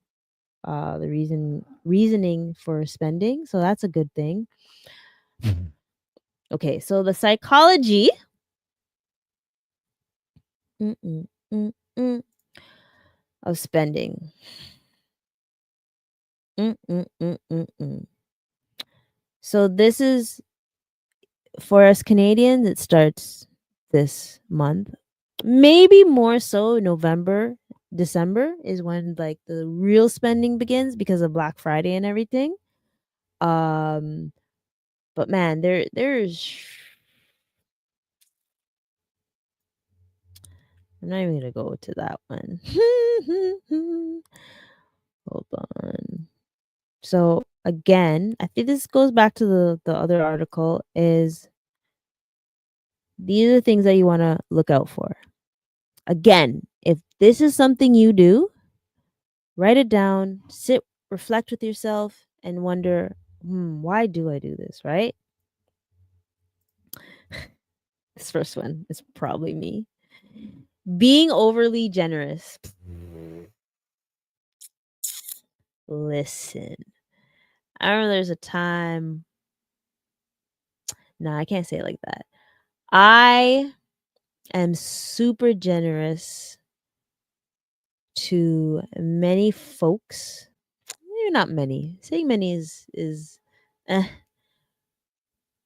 [SPEAKER 2] The reasoning for spending, so that's a good thing. Okay, so the psychology. Mm-mm, mm-mm. of spending. Mm, mm, mm, mm, mm. So this is for us Canadians, it starts this month. Maybe more so November, December is when like the real spending begins because of Black Friday and everything. Um, but man, there's I'm not even gonna go to that one. Hold on. So again, I think this goes back to the other article is these are the things that you want to look out for. Again, if this is something you do, write it down, sit, reflect with yourself, and wonder, why do I do this, right? This first one is probably me. Being overly generous. Listen, I remember there's a time. No, I can't say it like that. I am super generous to many folks. Maybe not many. Saying many is eh.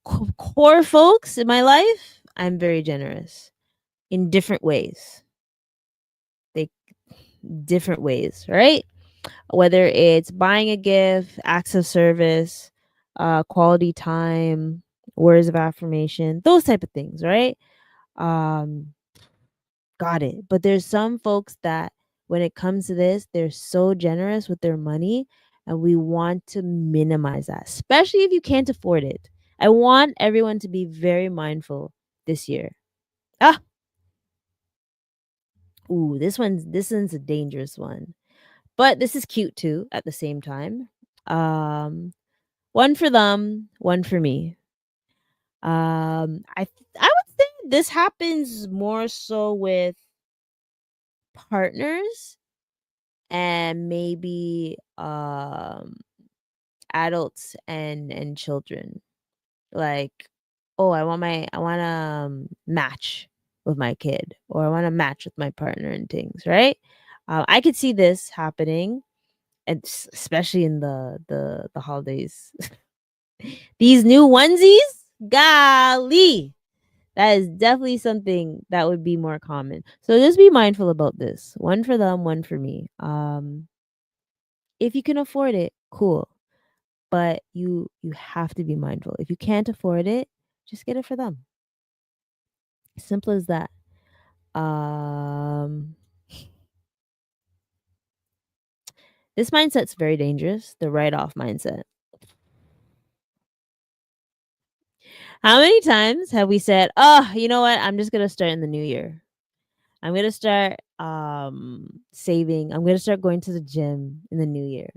[SPEAKER 2] Core folks in my life. I'm very generous in different ways. They different ways, right? Whether it's buying a gift, acts of service, quality time, words of affirmation, those type of things, right? Um, got it. But there's some folks that when it comes to this, they're so generous with their money and we want to minimize that, especially if you can't afford it. I want everyone to be very mindful this year. Ah, ooh, this one's a dangerous one. But this is cute too at the same time. Um one for them, one for me. I would say this happens more so with partners and maybe adults and children. Like, oh, I want to match with my kid or I want to match with my partner and things, right? I could see this happening and especially in the holidays. These new onesies, golly, that is definitely something that would be more common. So just be mindful about this. One for them, one for me. If you can afford it, cool. But you have to be mindful. If you can't afford it, just get it for them. Simple as that. Um this mindset's very dangerous, the write-off mindset. How many times have we said, "Oh, you know what? I'm just going to start in the new year. I'm going to start saving. I'm going to start going to the gym in the new year."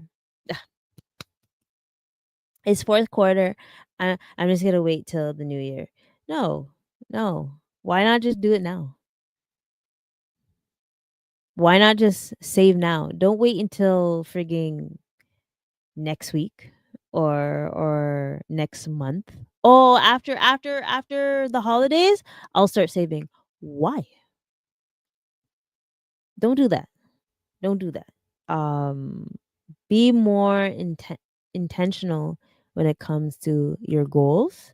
[SPEAKER 2] It's fourth quarter. I'm just going to wait till the new year. No. No. Why not just do it now? Why not just save now? Don't wait until frigging next week or next month. Oh, after the holidays, I'll start saving. Why? Don't do that. Don't do that. Um be more intentional when it comes to your goals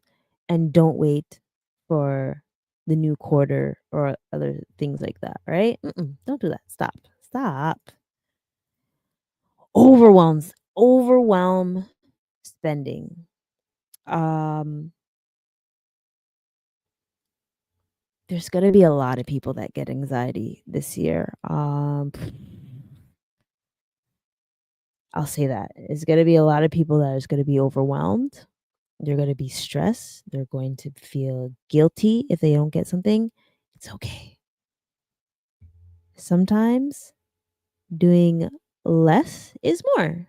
[SPEAKER 2] and don't wait for the new quarter or other things like that, right? Don't do that. Stop. Stop. Overwhelm spending. Um there's going to be a lot of people that get anxiety this year. I'll say that. It's going to be a lot of people that is going to be overwhelmed. They're going to be stressed. They're going to feel guilty if they don't get something. It's okay. Sometimes doing less is more,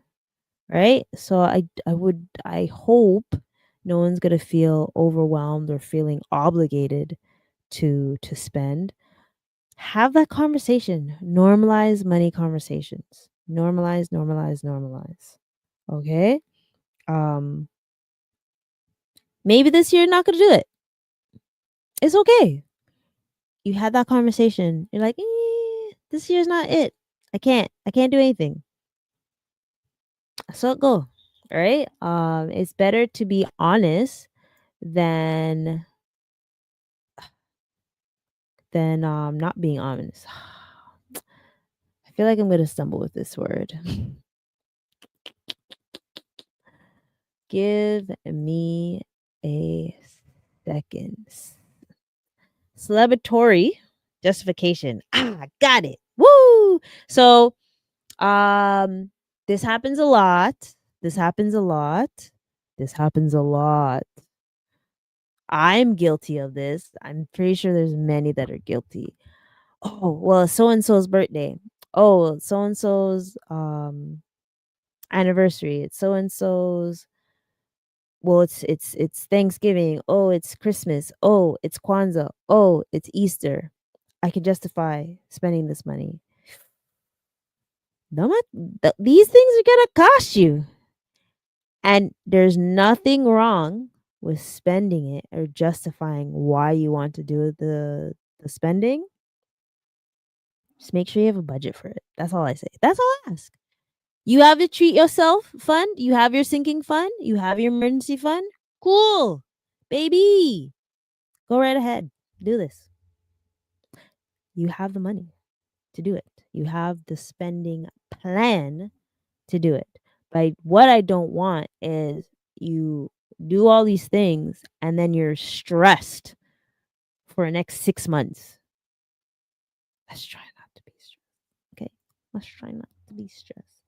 [SPEAKER 2] right? So I hope no one's going to feel overwhelmed or feeling obligated to spend. Have that conversation. Normalize money conversations. Normalize, normalize, normalize. Okay? Um maybe this year you're not going to do it. It's okay. You had that conversation. You're like, this year's not it. I can't do anything. So go. All right. It's better to be honest than not being honest. I feel like I'm gonna stumble with this word. Give me a second. Celebratory justification. Got it. Woo! So, um, this happens a lot. This happens a lot. This happens a lot. I'm guilty of this. I'm pretty sure there's many that are guilty. Oh, well, so and so's birthday. Oh, so and so's anniversary. It's so and so's. Well, it's Thanksgiving. Oh, it's Christmas. Oh, it's Kwanzaa. Oh, it's Easter. I can justify spending this money. No, these things are gonna cost you, and there's nothing wrong with spending it or justifying why you want to do the spending. Just make sure you have a budget for it. That's all I say. That's all I ask. You have your treat yourself fund. You have your sinking fund. You have your emergency fund. Cool, baby. Go right ahead. Do this. You have the money to do it. You have the spending plan to do it. But what I don't want is you do all these things and then you're stressed for the next 6 months. Let's try not to be stressed. Okay. Let's try not to be stressed.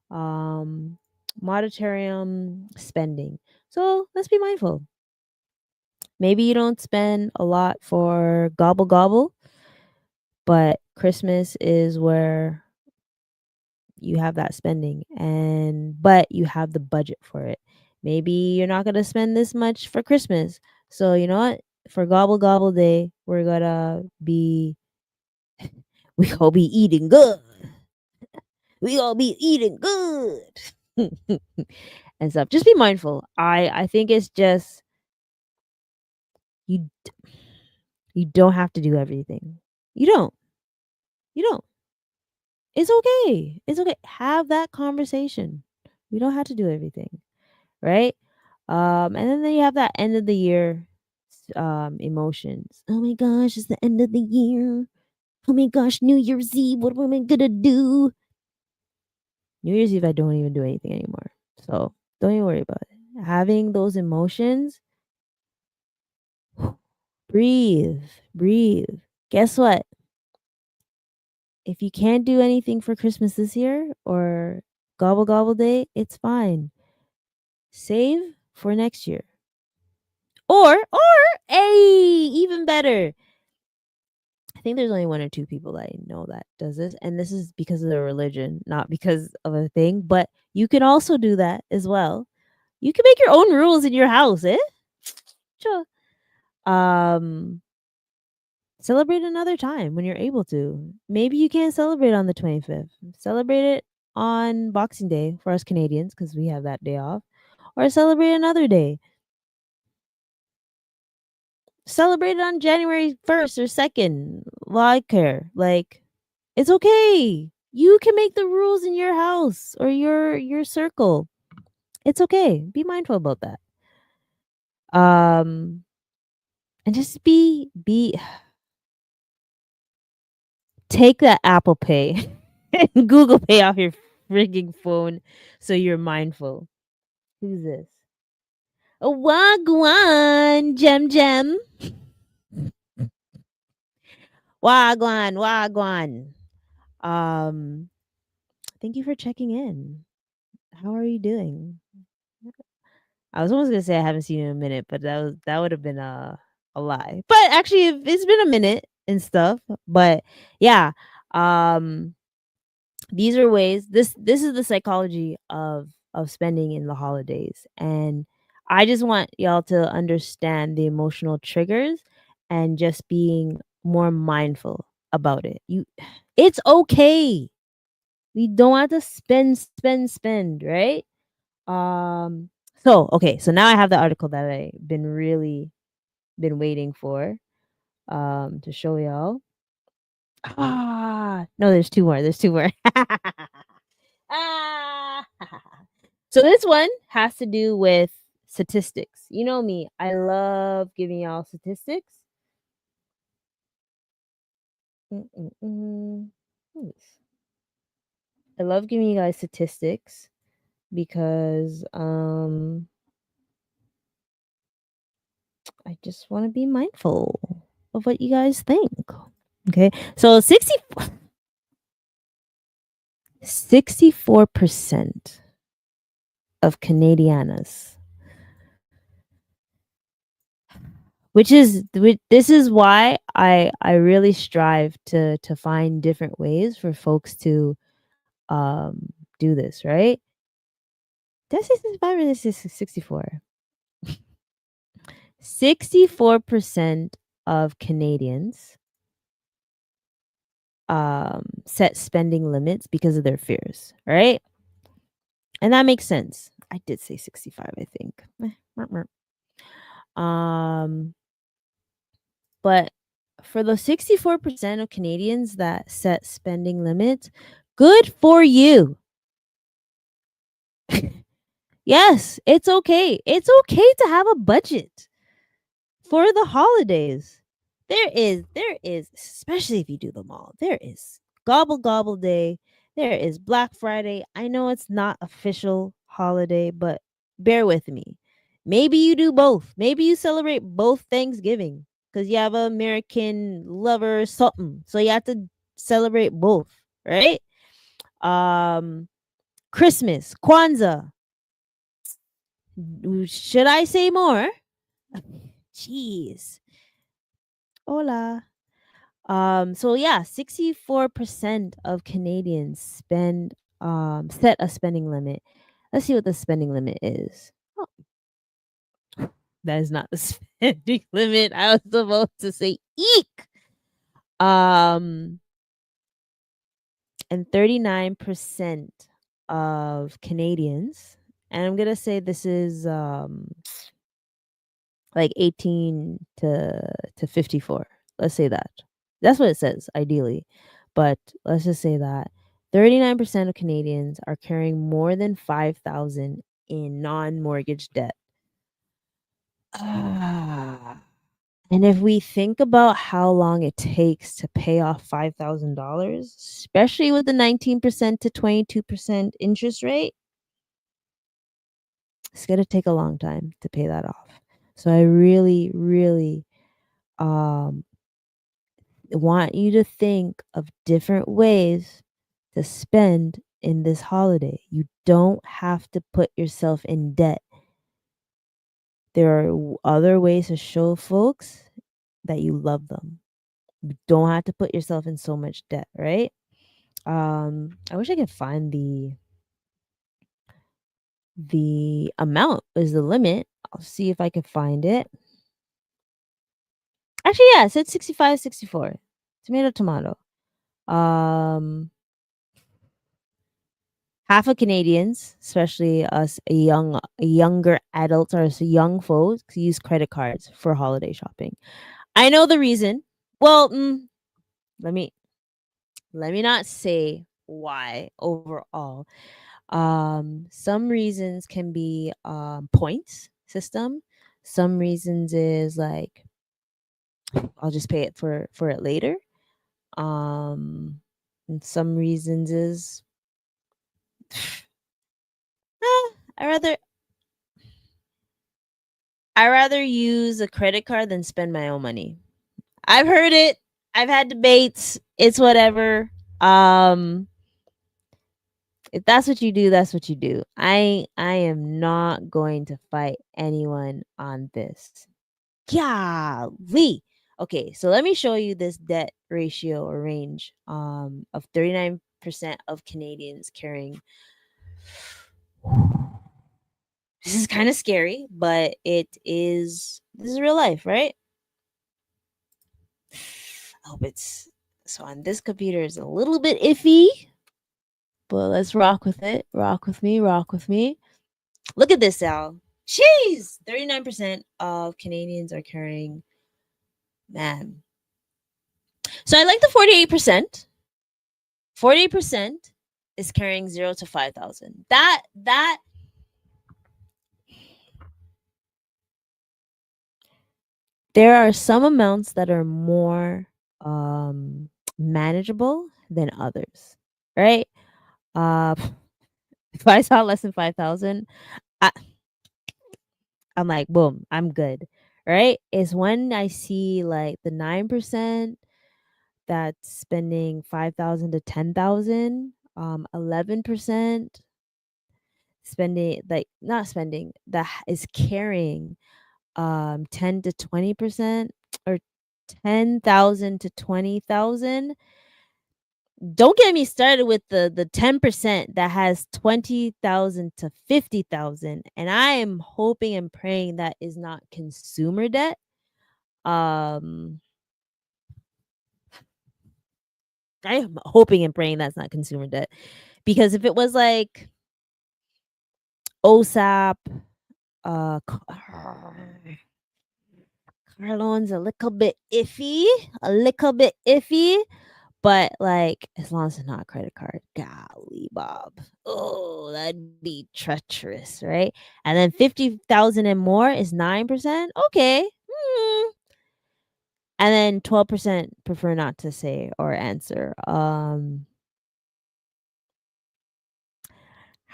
[SPEAKER 2] Um Monetarium spending. So let's be mindful. Maybe you don't spend a lot for gobble gobble, but Christmas is where you have that spending and but you have the budget for it. Maybe you're not going to spend this much for Christmas. So, you know what? For gobble gobble day, we're going to be we going to be eating good. We going to be eating good. And stuff. Just be mindful. I think it's just you you don't have to do everything. You don't. You don't. It's okay. It's okay. Have that conversation. We don't have to do everything, right? And then you have that end of the year emotions. Oh my gosh, it's the end of the year. Oh my gosh, New Year's Eve. What am I gonna do? New Year's Eve, I don't even do anything anymore. So don't even worry about it. Having those emotions, breathe, breathe. Guess what? If you can't do anything for Christmas this year or gobble gobble day, it's fine. Save for next year. Hey, even better. I think there's only one or two people that I know that does this, and this is because of their religion, not because of a thing, but you can also do that as well. You can make your own rules in your house, eh? Sure. Um, Celebrate another time when you're able to. Maybe you can't celebrate on the 25th. Celebrate it on Boxing Day for us Canadians because we have that day off, or celebrate another day. Celebrate it on January 1st or 2nd. Well, I care. Like, it's okay. You can make the rules in your house or your circle. It's okay. Be mindful about that. Um and just be take that Apple Pay and Google Pay off your freaking phone so you're mindful. Who's this? A wagwan, Gem Gem. Wagwan, wagwan. Um Thank you for checking in. How are you doing? I was almost gonna say I haven't seen you in a minute, but that would have been a lie. But actually, it's been a minute and stuff. But yeah, um, these are ways. This is the psychology of spending in the holidays, and I just want y'all to understand the emotional triggers and just being more mindful about it. It's okay. We don't have to spend, right? Um, so now I have the article that I been waiting for to show y'all. No, there's two more. There's two more. ah. So this one has to do with statistics. You know me, I love giving y'all statistics. Mm-mm-mm. Oof. I love giving you guys statistics because I just want to be mindful of what you guys think. Okay. So 64% of Canadianas, this is why I really strive to find different ways for folks to do this, right? Did I say 65 or did I say 64? 64% of Canadians set spending limits because of their fears, right? And that makes sense. I did say 65, I think. Merp, merp. But for the 64% of Canadians that set spending limits, good for you. Yes, it's okay. It's okay to have a budget for the holidays. There is, especially if you do them all, there is Gobble Gobble Day, there is Black Friday. I know it's not official holiday, but bear with me. Maybe you do both. Maybe you celebrate both Thanksgiving because you have an American lover or something. So you have to celebrate both, right? Um, Christmas, Kwanzaa. Should I say more? Jeez. Hola. So yeah, 64% of Canadians set a spending limit. Let's see what the spending limit is. Oh, that is not the spending limit. I was supposed to say eek. Um and 39% of Canadians, and I'm gonna say this is like 18 to 54. Let's say that. That's what it says ideally. But let's just say that 39% of Canadians are carrying more than 5,000 in non-mortgage debt. Ah. And if we think about how long it takes to pay off $5,000, especially with the 19% to 22% interest rate, it's going to take a long time to pay that off. So I really, really um, want you to think of different ways to spend in this holiday. You don't have to put yourself in debt. There are other ways to show folks that you love them. You don't have to put yourself in so much debt, right? I wish I could find the amount is the limit. I'll see if I can find it. Actually, yeah, it said 65, 64. Tomato, tomato. Um, half of Canadians, especially us younger adults or us young folks, use credit cards for holiday shopping. I know the reason. Well, let me let me not say why overall. Some reasons can be points system. Some reasons is like I'll just pay it for it later. And some reasons is I rather I rather use a credit card than spend my own money. I've heard it. I've had debates. It's whatever. Um if that's what you do, that's what you do. I am not going to fight anyone on this. Golly. Okay, so let me show you this debt ratio or range of 39% of Canadians carrying. This is kind of scary, but this is real life, right? I hope it's so on this computer is a little bit iffy, but let's rock with it. Rock with me, rock with me. Look at this, Al. Jeez! 39% of Canadians are carrying, man, So I like the 48%. 48% is carrying 0 to 5,000. That there are some amounts that are more manageable than others, right? Uh if I saw less than 5,000, I, I'm like, boom, I'm good, right? Is when I see like the 9% that's spending 5,000 to 10,000, 11% spending, like not spending, that is carrying 10 to 20% or 10,000 to 20,000. Don't get me started with the 10% that has 20,000 to 50,000, and I am hoping and praying that is not consumer debt. Um I am hoping and praying that's not consumer debt, because if it was like OSAP, car loans a little bit iffy, a little bit iffy. But, like, as long as it's not a credit card, golly, Bob. Oh, that'd be treacherous, right? And then 50,000 and more is 9%. Okay. And then 12% prefer not to say or answer. How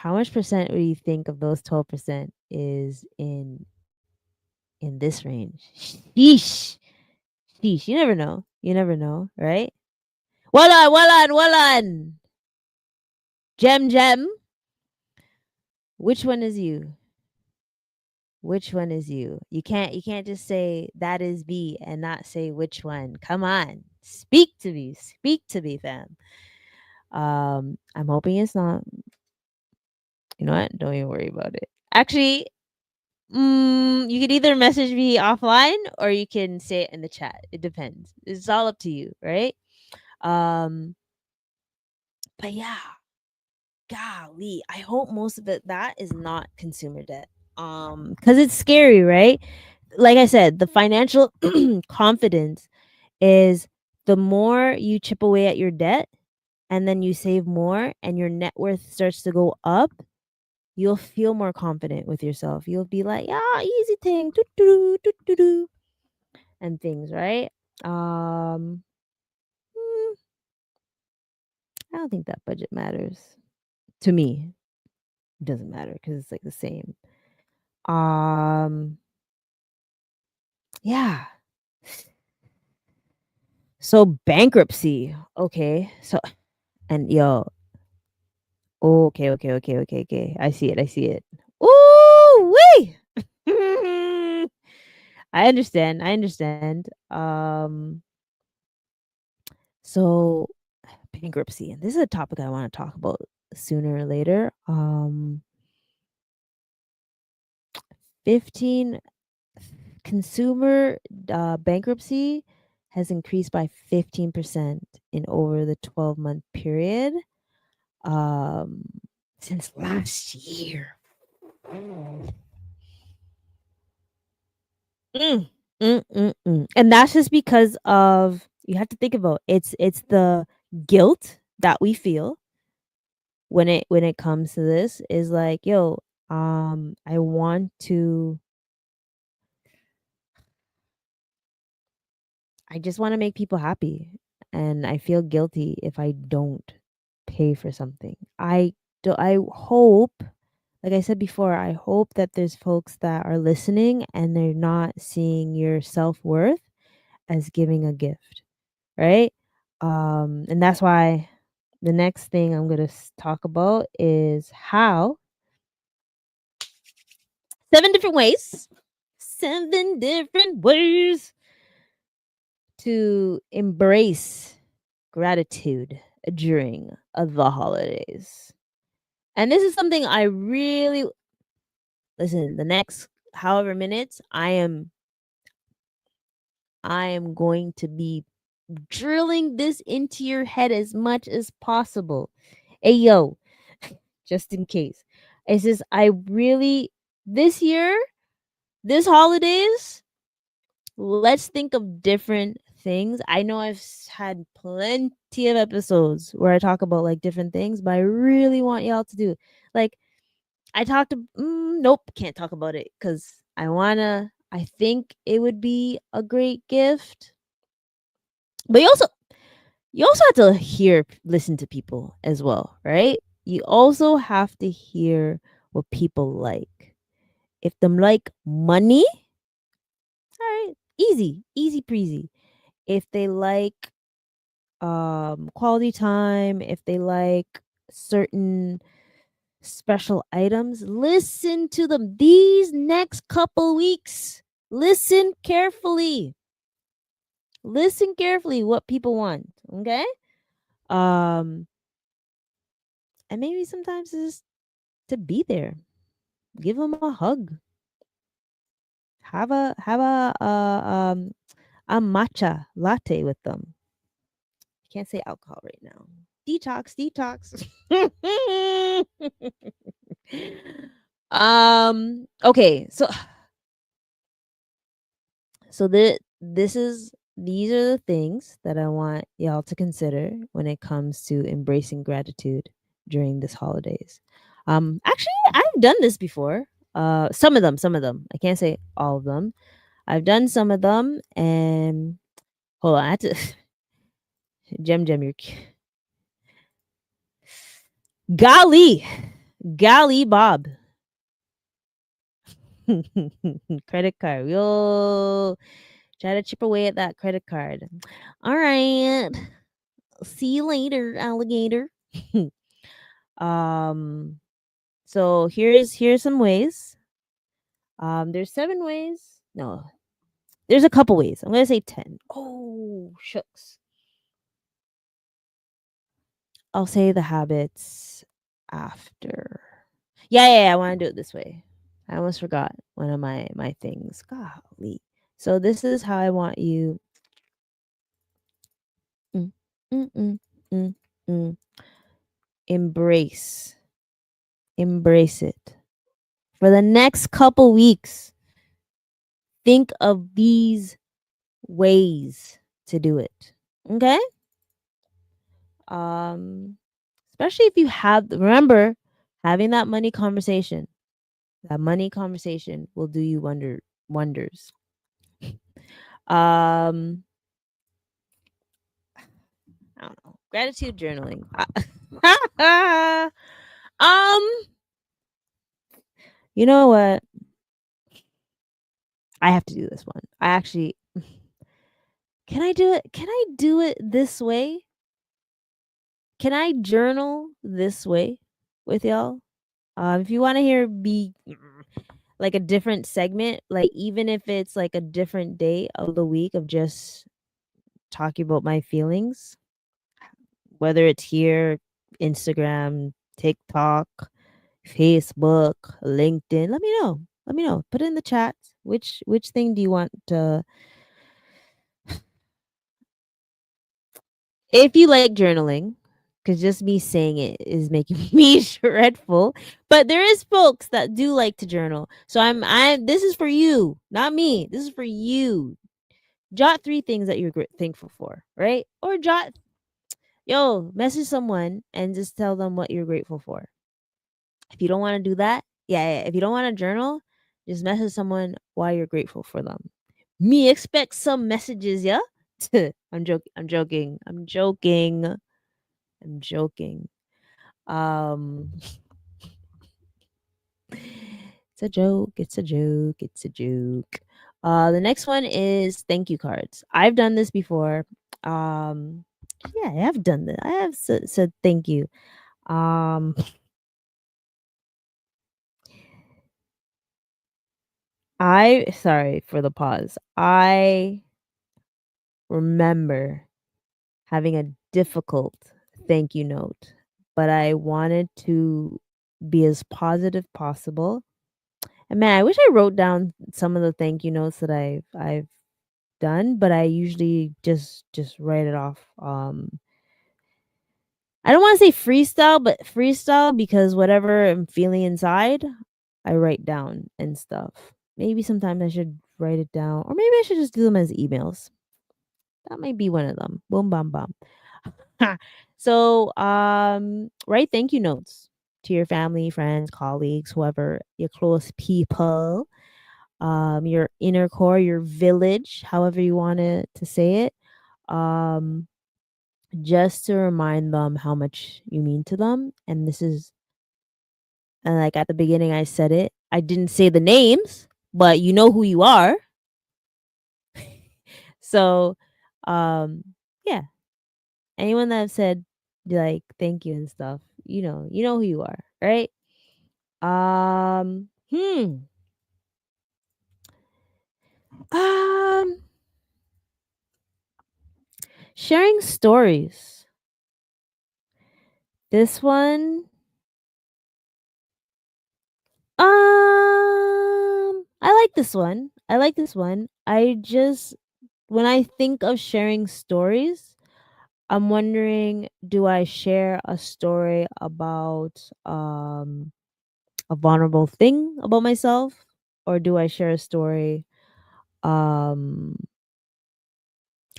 [SPEAKER 2] much percent would you think of those 12% is in this range? Sheesh. Sheesh. You never know. You never know, right? Walan. Gem. Which one is you? Which one is you? You can't just say that is B and not say which one. Come on. Speak to me. Speak to me, fam. I'm hoping it's not. You know what? Don't even worry about it. Actually, you can either message me offline or you can say it in the chat. It depends. It's all up to you, right? Um, but yeah, golly, I hope most of it that is not consumer debt. Because it's scary, right? Like I said, the financial confidence is the more you chip away at your debt and then you save more and your net worth starts to go up, you'll feel more confident with yourself. You'll be like, "Yeah, easy thing, doo, doo, doo, doo, doo," and things, right? Um, mm, I don't think that budget matters to me. It doesn't matter because it's like the same. Um, yeah. So bankruptcy. Okay. So and yo, okay. I see it. I see it. Ooh wee. I understand. I understand. So bankruptcy, and this is a topic I want to talk about sooner or later. 15 consumer bankruptcy has increased by 15% in over the 12-month period um since last year. Mm, and that's just because of, you have to think about, it's the guilt that we feel when it comes to this, is like, yo, I want to, I just want to make people happy, and I feel guilty if I don't pay for something. I hope, like I said before, I hope that there's folks that are listening and they're not seeing your self-worth as giving a gift, right? And that's why the next thing I'm going to talk about is how 7 different ways, 7 different ways to embrace gratitude during the holidays. And this is something I really, listen, the next however minutes I am going to be drilling this into your head as much as possible. Hey yo, just in case. It's just, I really, this year, this holidays, let's think of different things. I know had plenty of episodes where I talk about like different things, but I really want y'all to do like I talked to nope, can't talk about it cuz I think it would be a great gift. But you also have to listen to people as well, right? You also have to hear what people like. If them like money, all right, easy breezy. If they like quality time, if they like certain special items, listen to them these next couple weeks. Listen carefully. Listen carefully what people want, okay? Um and maybe sometimes it's to be there. Give them a hug. Have a matcha latte with them. Can't say alcohol right now. Detox. Okay, so these are the things that I want y'all to consider when it comes to embracing gratitude during this holidays. Actually, I've done this before. Some of them. I can't say all of them. I've done some of them, and hold on, I had to Jem, golly, golly, Bob, credit card. Yo, try to chip away at that credit card. All right, see you later, alligator. um, so here's some ways. There's 7 ways. No, there's a couple ways. I'm gonna say 10. Oh, shucks. I'll say the habits after. Yeah. I want to do it this way. I almost forgot one of my things. Golly. So this is how I want you. Mm, mm, mm, mm, mm. Embrace, embrace it for the next couple weeks. Think of these ways to do it. Okay. Um, especially if you remember having that money conversation. That money conversation will do you wonders. Um, I don't know. Gratitude journaling. um, you know what? I have to do this one. I actually can I do it? Can I do it this way? Can I journal this way with y'all? If you want to hear be like a different segment, like even if it's like a different day of the week of just talking about my feelings, whether it's here, Instagram, TikTok, Facebook, LinkedIn, let me know. Let me know. Put it in the chat. Which thing do you want to if you like journaling, because just me saying it is making me dreadful. But there is folks that do like to journal. So I'm this is for you, not me. This is for you. Jot 3 things that you're thankful for, right? Or message someone and just tell them what you're grateful for. If you don't want to do that, yeah. If you don't want to journal, just message someone why you're grateful for them. Me expect some messages, yeah? I'm joking. I'm joking. I'm joking. I'm joking. Um it's a joke. It's a joke. It's a joke. The next one is thank you cards. I've done this before. Um yeah, I have done that. I have said thank you. Um I sorry for the pause. I remember having a difficult thank you note, but I wanted to be as positive possible. And man, I wish I wrote down some of the thank you notes that I've done, but I usually just write it off. I don't want to say freestyle, but freestyle because whatever I'm feeling inside, I write down and stuff. Maybe sometimes I should write it down, or maybe I should just do them as emails. That might be one of them. Boom, bam, bam. So, write thank you notes to your family, friends, colleagues, whoever, your close people, your inner core, your village, however you want to say it. Um, just to remind them how much you mean to them. And this is, and like at the beginning, I said it. I didn't say the names, but you know who you are. So, um, yeah, anyone that said like thank you and stuff, you know who you are, right? Um, hmm. Um, Sharing stories. This one, I like this one. I like this one. I just when I think of sharing stories, I'm wondering, do I share a story about a vulnerable thing about myself, or do I share a story um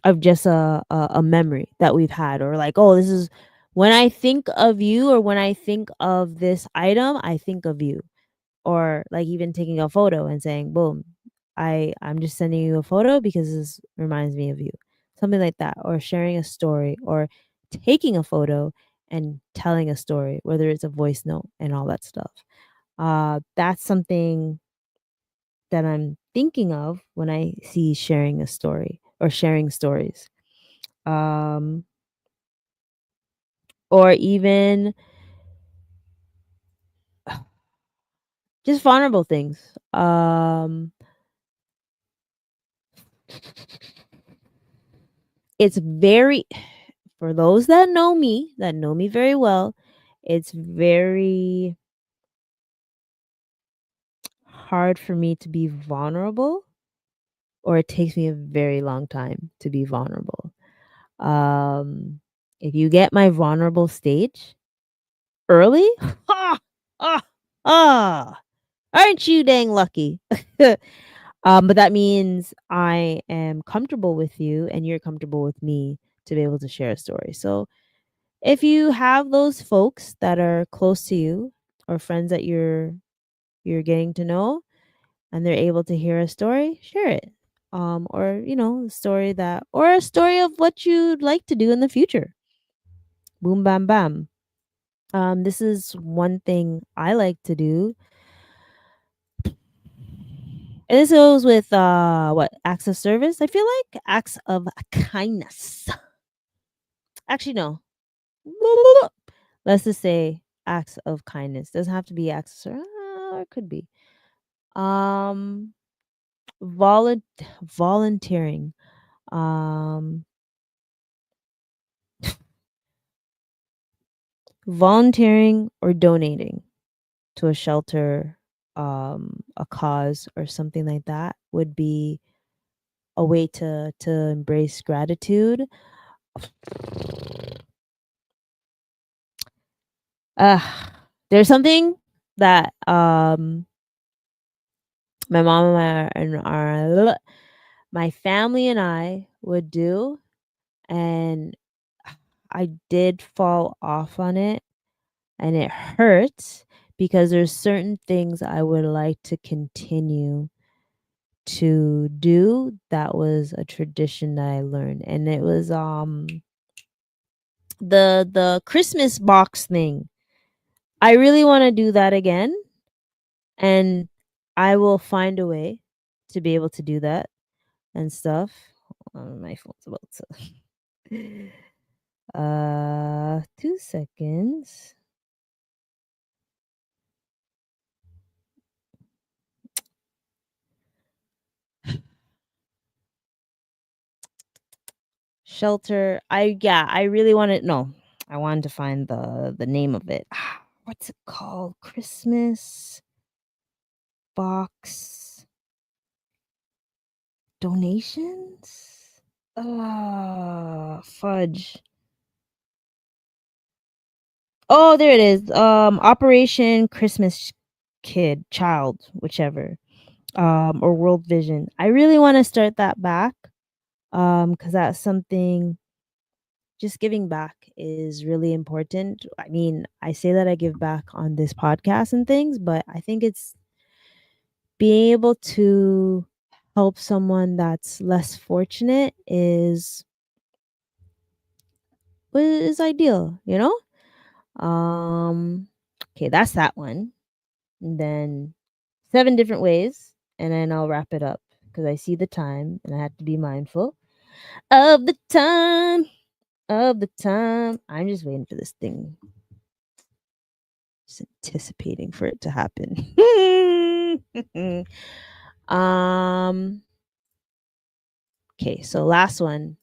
[SPEAKER 2] of just a memory that we've had, or like, oh, this is when I think of you, or when I think of this item, I think of you. Or like even taking a photo and saying, boom, I'm just sending you a photo because this reminds me of you. Something like that. Or sharing a story, or taking a photo and telling a story, whether it's a voice note and all that stuff. That's something that I'm thinking of when I see sharing a story or sharing stories. Um, or even just vulnerable things. It's very for those that know me very well, it's very hard for me to be vulnerable, or it takes me a very long time to be vulnerable. Um, if you get my vulnerable stage early, ah, ah, ah, aren't you dang lucky? But that means I am comfortable with you and you're comfortable with me to be able to share a story. So if you have those folks that are close to you, or friends that you're getting to know, and they're able to hear a story, share it. Or a story that, or a story of what you'd like to do in the future. Boom bam bam. This is one thing I like to do. And this goes with what acts of service. I feel like acts of kindness. Actually, no. Let's just say acts of kindness. Doesn't have to be acts of service. It could be. Um, volun- volunteering. Um, Volunteering or donating to a shelter, a cause, or something like that would be a way to embrace gratitude. Uh, there's something that my mom my family and I would do, and I did fall off on it, and it hurts because there's certain things I would like to continue to do. That was a tradition that I learned, and it was the Christmas box thing. I really want to do that again, and I will find a way to be able to do that and stuff. My phone's about to 2 seconds. Shelter. I really wanted no. I wanted to find the name of it. What's it called? Christmas box donations? Fudge. Oh, there it is. Operation Christmas Kid, Child, whichever. Or World Vision. I really want to start that back. Because that's something, just giving back is really important. I mean, I say that I give back on this podcast and things, but I think it's being able to help someone that's less fortunate is ideal, you know? Okay, that's that one. And then 7 different ways, and then I'll wrap it up because I see the time and I have to be mindful of the time, of the time. I'm just waiting for this thing, just anticipating for it to happen. um, okay, so last one,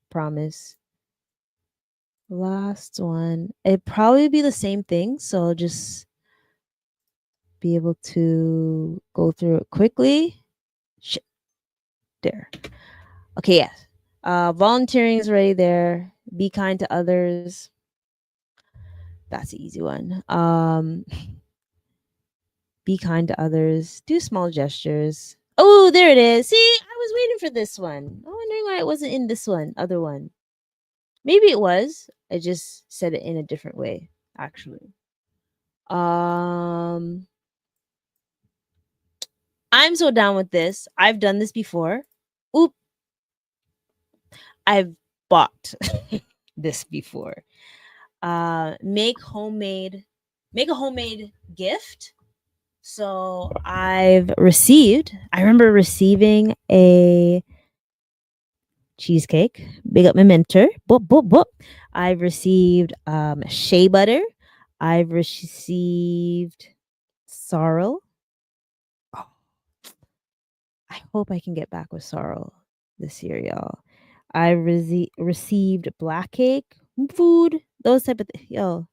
[SPEAKER 2] promise. Last one. It'd probably be the same thing, so I'll just be able to go through it quickly. Shit, there. Okay, yes. Volunteering is already there. Be kind to others. That's the easy one. Be kind to others. Do small gestures. Oh, there it is. See, I was waiting for this one. I'm wondering why it wasn't in this one, other one. Maybe it was. I just said it in a different way, actually. Um, I'm so down with this. I've done this before. Oop, I've bought this before. Make homemade, make a homemade gift. So I remember receiving a cheesecake. Big up my mentor. Boop, boop, boop. I've received shea butter. I've received sorrel. Oh, I hope I can get back with sorrel this year, y'all. I received black cake, food, those type of yo.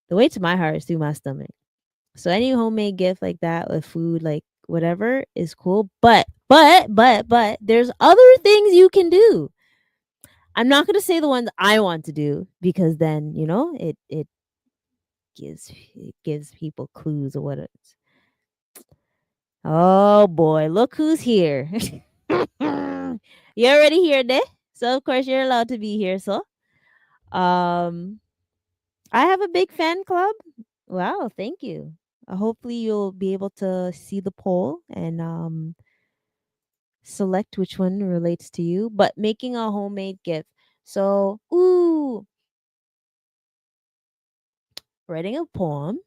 [SPEAKER 2] The way to my heart is through my stomach. So any homemade gift like that with food, like whatever, is cool. But there's other things you can do. I'm not gonna say the ones I want to do because then it gives people clues of what it's. Oh boy, look who's here! You're already here, there. So of course you're allowed to be here. So um, I have a big fan club. Wow, thank you. Hopefully you'll be able to see the poll and select which one relates to you. But making a homemade gift. So, writing a poem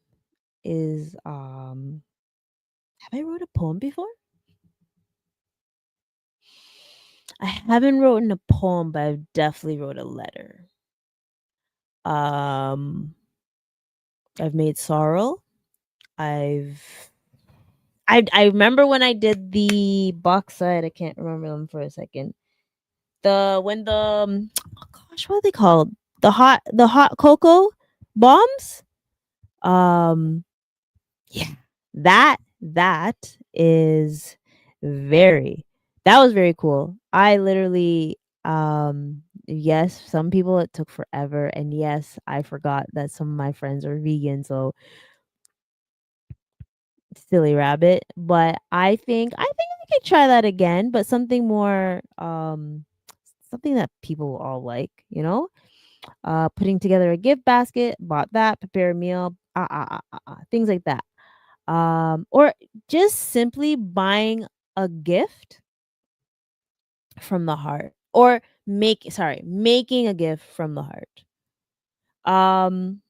[SPEAKER 2] is have I wrote a poem before? I haven't written a poem, but I've definitely wrote a letter. Um I've made sorrow. I've I remember when I did the box set, I can't remember them for a second. Oh gosh, what are they called? The hot cocoa bombs? Um yeah. That is very that was very cool. I literally yes, some people it took forever, and yes, I forgot that some of my friends are vegan, so silly rabbit. But I think I could try that again, but something more something that people will all like, putting together a gift basket, bought that, prepare a meal, things like that. Or just simply buying a gift from the heart, or making a gift from the heart. Um,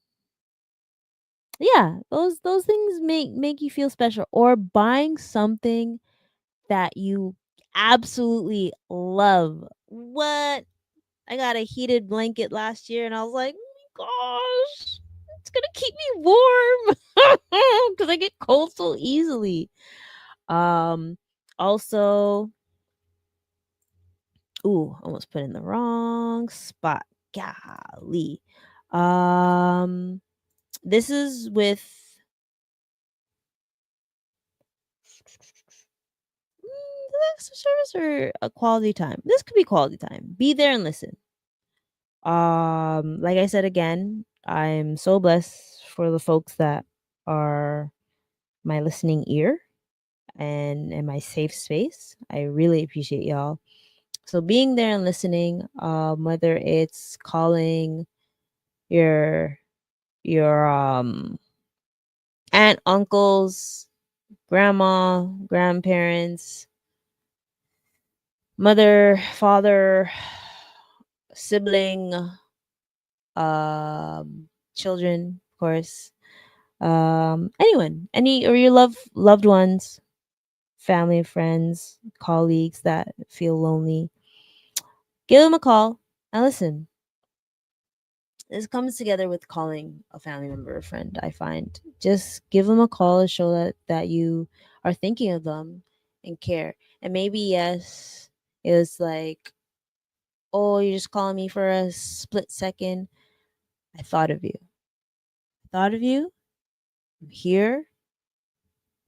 [SPEAKER 2] yeah, those things make you feel special, or buying something that you absolutely love. What? I got a heated blanket last year and I was like, "Oh my gosh, it's gonna keep me warm." Because I get cold so easily. Um, also, almost put in the wrong spot. Golly. Um, this is with extra service or a quality time. This could be quality time. Be there and listen. Like I said again, I'm so blessed for the folks that are my listening ear and my safe space. I really appreciate y'all. So being there and listening, whether it's calling your your aunt, uncles, grandma, grandparents, mother, father, sibling, children, of course, anyone, any or your loved ones, family, friends, colleagues that feel lonely, give them a call and listen. This comes together with calling a family member or friend. I find just give them a call to show that you are thinking of them and care. And maybe yes, it was like, oh, you're just calling me for a split second. I thought of you. I thought of you. I'm here.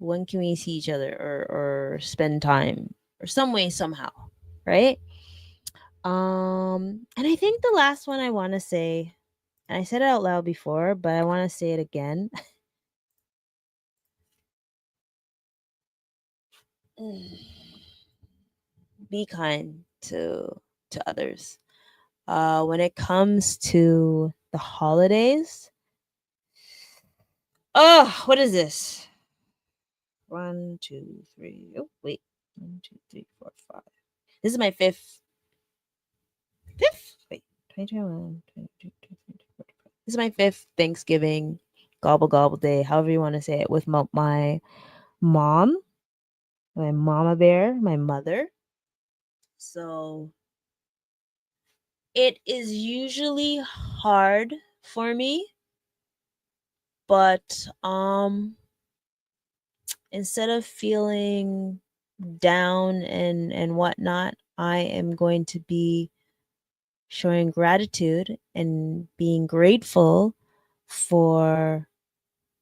[SPEAKER 2] When can we see each other or spend time or some way somehow, right? And I think the last one I want to say, and I said it out loud before, but I want to say it again. Be kind to others. When it comes to the holidays, oh, what is this? One, two, three. Oh, wait. 1, 2, 3, 4, 5. This is my fifth. Wait, 2021, 22, 23, 24. This is my fifth Thanksgiving gobble gobble day, however you want to say it, with my mom, my mama bear, my mother. So it is usually hard for me, but instead of feeling down and whatnot, I am going to be showing gratitude and being grateful for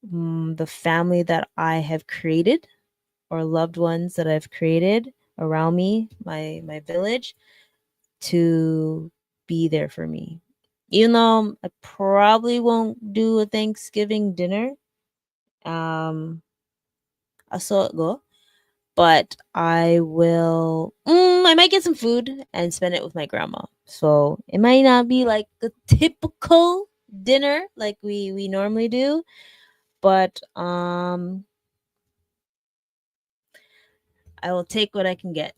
[SPEAKER 2] the family that I have created or loved ones that I've created around me, my village, to be there for me. Even though I probably won't do a Thanksgiving dinner, I saw it go, but I will. I might get some food and spend it with my grandma. So it might not be like the typical dinner like we normally do, but I will take what I can get.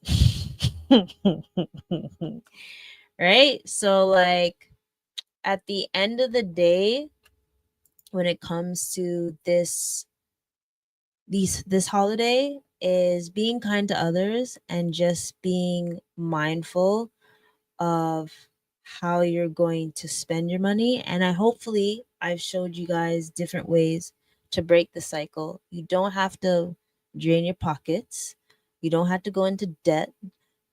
[SPEAKER 2] Right? So like at the end of the day, when it comes to this holiday, is being kind to others and just being mindful of how you're going to spend your money. And I've showed you guys different ways to break the cycle. You don't have to drain your pockets. You don't have to go into debt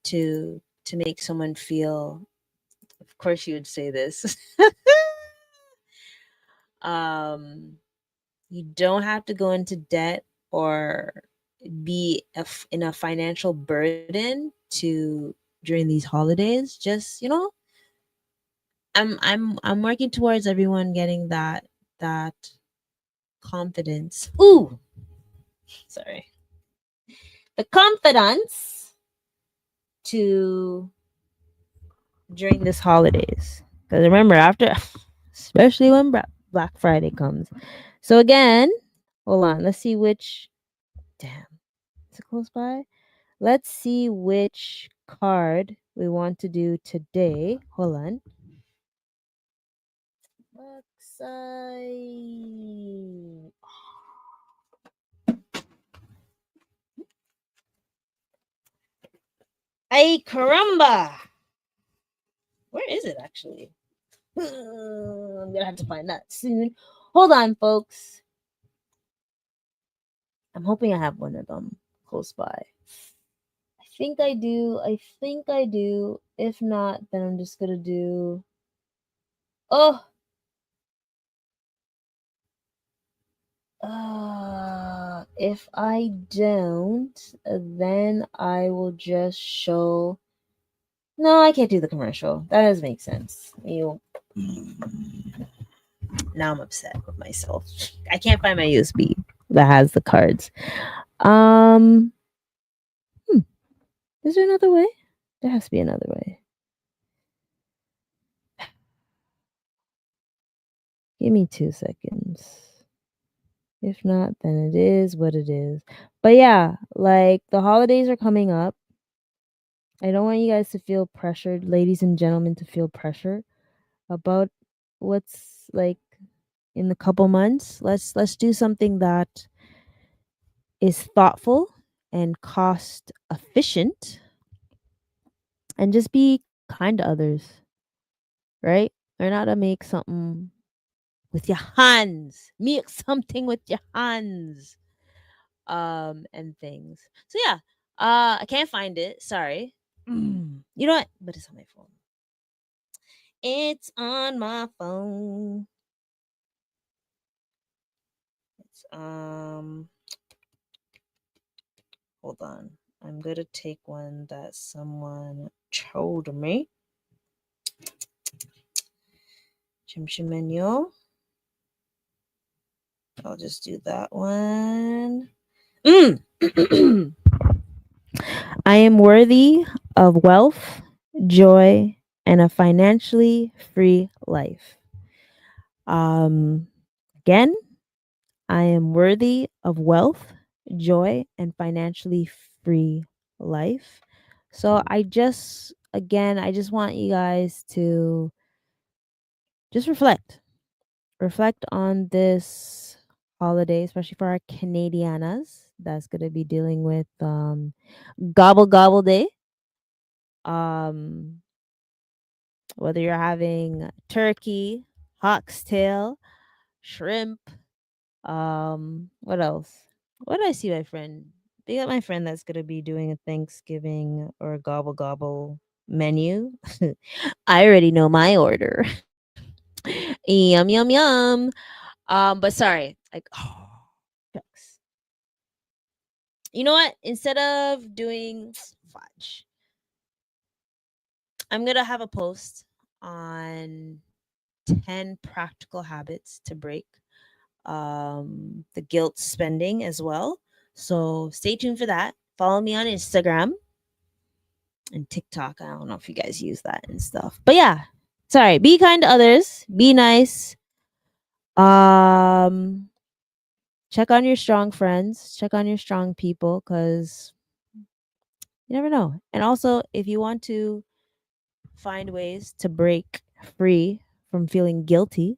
[SPEAKER 2] to make someone feel, of course you would say this. um you don't have to go into debt or be in a financial burden to during these holidays. Just I'm working towards everyone getting that confidence. Ooh, sorry. The confidence to during this holidays. Because remember, after, especially when Black Friday comes. So again, hold on. Let's see which. Damn, is it close by? Let's see which card we want to do today. Hold on. Backside. Ay, caramba! Where is it actually? I'm gonna have to find that soon. Hold on, folks. I'm hoping I have one of them close by. I think I do. I think I do. If not, then I'm just gonna do. Oh, if I don't, then I will just show. No, I can't do the commercial. That doesn't make sense. You. Now I'm upset with myself. I can't find my USB that has the cards. Um, is there another way? There has to be another way. Give me 2 seconds. If not, then it is what it is. But yeah, like the holidays are coming up. I don't want you guys to feel pressured, ladies and gentlemen, to feel pressure about what's like in the couple months. Let's do something that is thoughtful and cost efficient and just be kind to others, right? Learn how to make something with your hands. Make something with your hands. And things. So yeah, I can't find it. Sorry. You know what? But it's on my phone. It's on my phone. It's hold on. I'm gonna take one that someone told me. Chimchimenyo. I'll just do that one. I am worthy of wealth, joy, and a financially free life. Um, Again, I am worthy of wealth, joy, and financially free life. So I just want you guys to just reflect. Reflect on this holiday, especially for our Canadianas that's going to be dealing with Gobble Gobble Day. Um, whether you're having turkey, oxtail, shrimp, what else? What did I see my friend? They got my friend that's gonna be doing a Thanksgiving or a gobble gobble menu. I already know my order. Yum yum yum. But sorry, like shucks. You know what? Instead of doing fudge, I'm gonna have a post on 10 practical habits to break the guilt spending as well. So stay tuned for that. Follow me on Instagram and TikTok. I don't know if you guys use that and stuff. But yeah, sorry. Be kind to others. Be nice. Um, Check on your strong friends. Check on your strong people because you never know. And also, if you want to find ways to break free from feeling guilty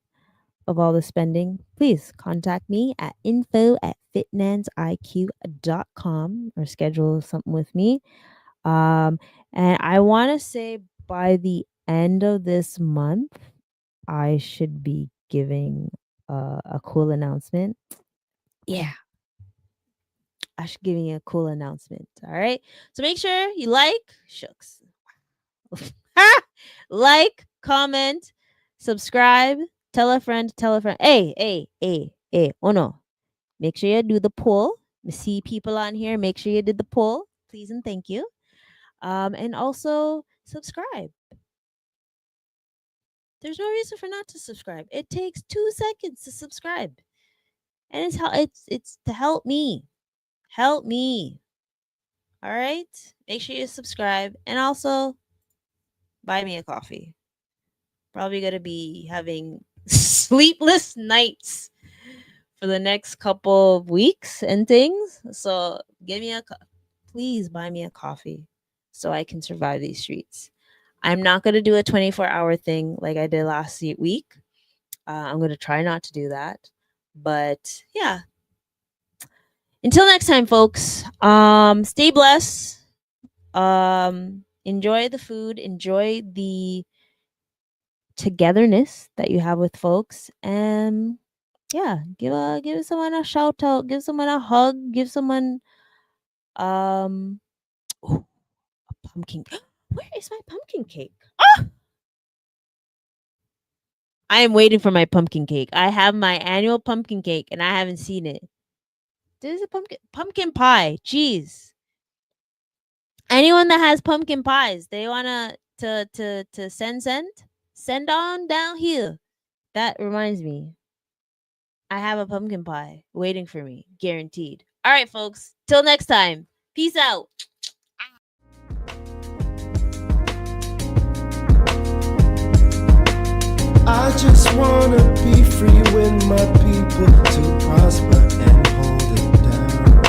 [SPEAKER 2] of all the spending, please contact me at info@fitnansiq.com or schedule something with me. Um, and I want to say by the end of this month, I should be giving a cool announcement. Yeah, I should give you a cool announcement. All right. So make sure you shucks, like, comment, subscribe, tell a friend, tell a friend. Hey, hey, hey, hey. Oh no. Make sure you do the poll. I see people on here. Make sure you did the poll. Please and thank you. And also subscribe. There's no reason for not to subscribe. It takes 2 seconds to subscribe. And it's to help me. Help me. All right? Make sure you subscribe and also buy me a coffee. Probably gonna be having sleepless nights for the next couple of weeks and things. So give me please buy me a coffee so I can survive these streets. I'm not gonna do a 24-hour thing like I did last week. I'm gonna try not to do that. But yeah. Until next time, folks. Stay blessed. Enjoy the food. Enjoy the togetherness that you have with folks. And yeah, give someone a shout out, give someone a hug, give someone um ooh, a pumpkin. Where is my pumpkin cake? Ah! I am waiting for my pumpkin cake. I have my annual pumpkin cake and I haven't seen it. There's a pumpkin pie. Jeez. Anyone that has pumpkin pies, they wanna to send on down here. That reminds me. I have a pumpkin pie waiting for me, guaranteed. All right, folks. Till next time. Peace out.
[SPEAKER 1] wanna be free with my people to prosper and hold it down.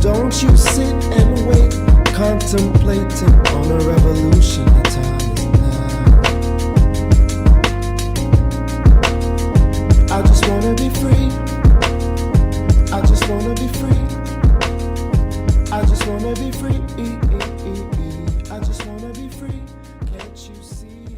[SPEAKER 1] Don't you sit and wait, contemplating on a revolution. The time is now. I just wanna be free. I just wanna be free. I just wanna be free. I just wanna be free. Can't you see?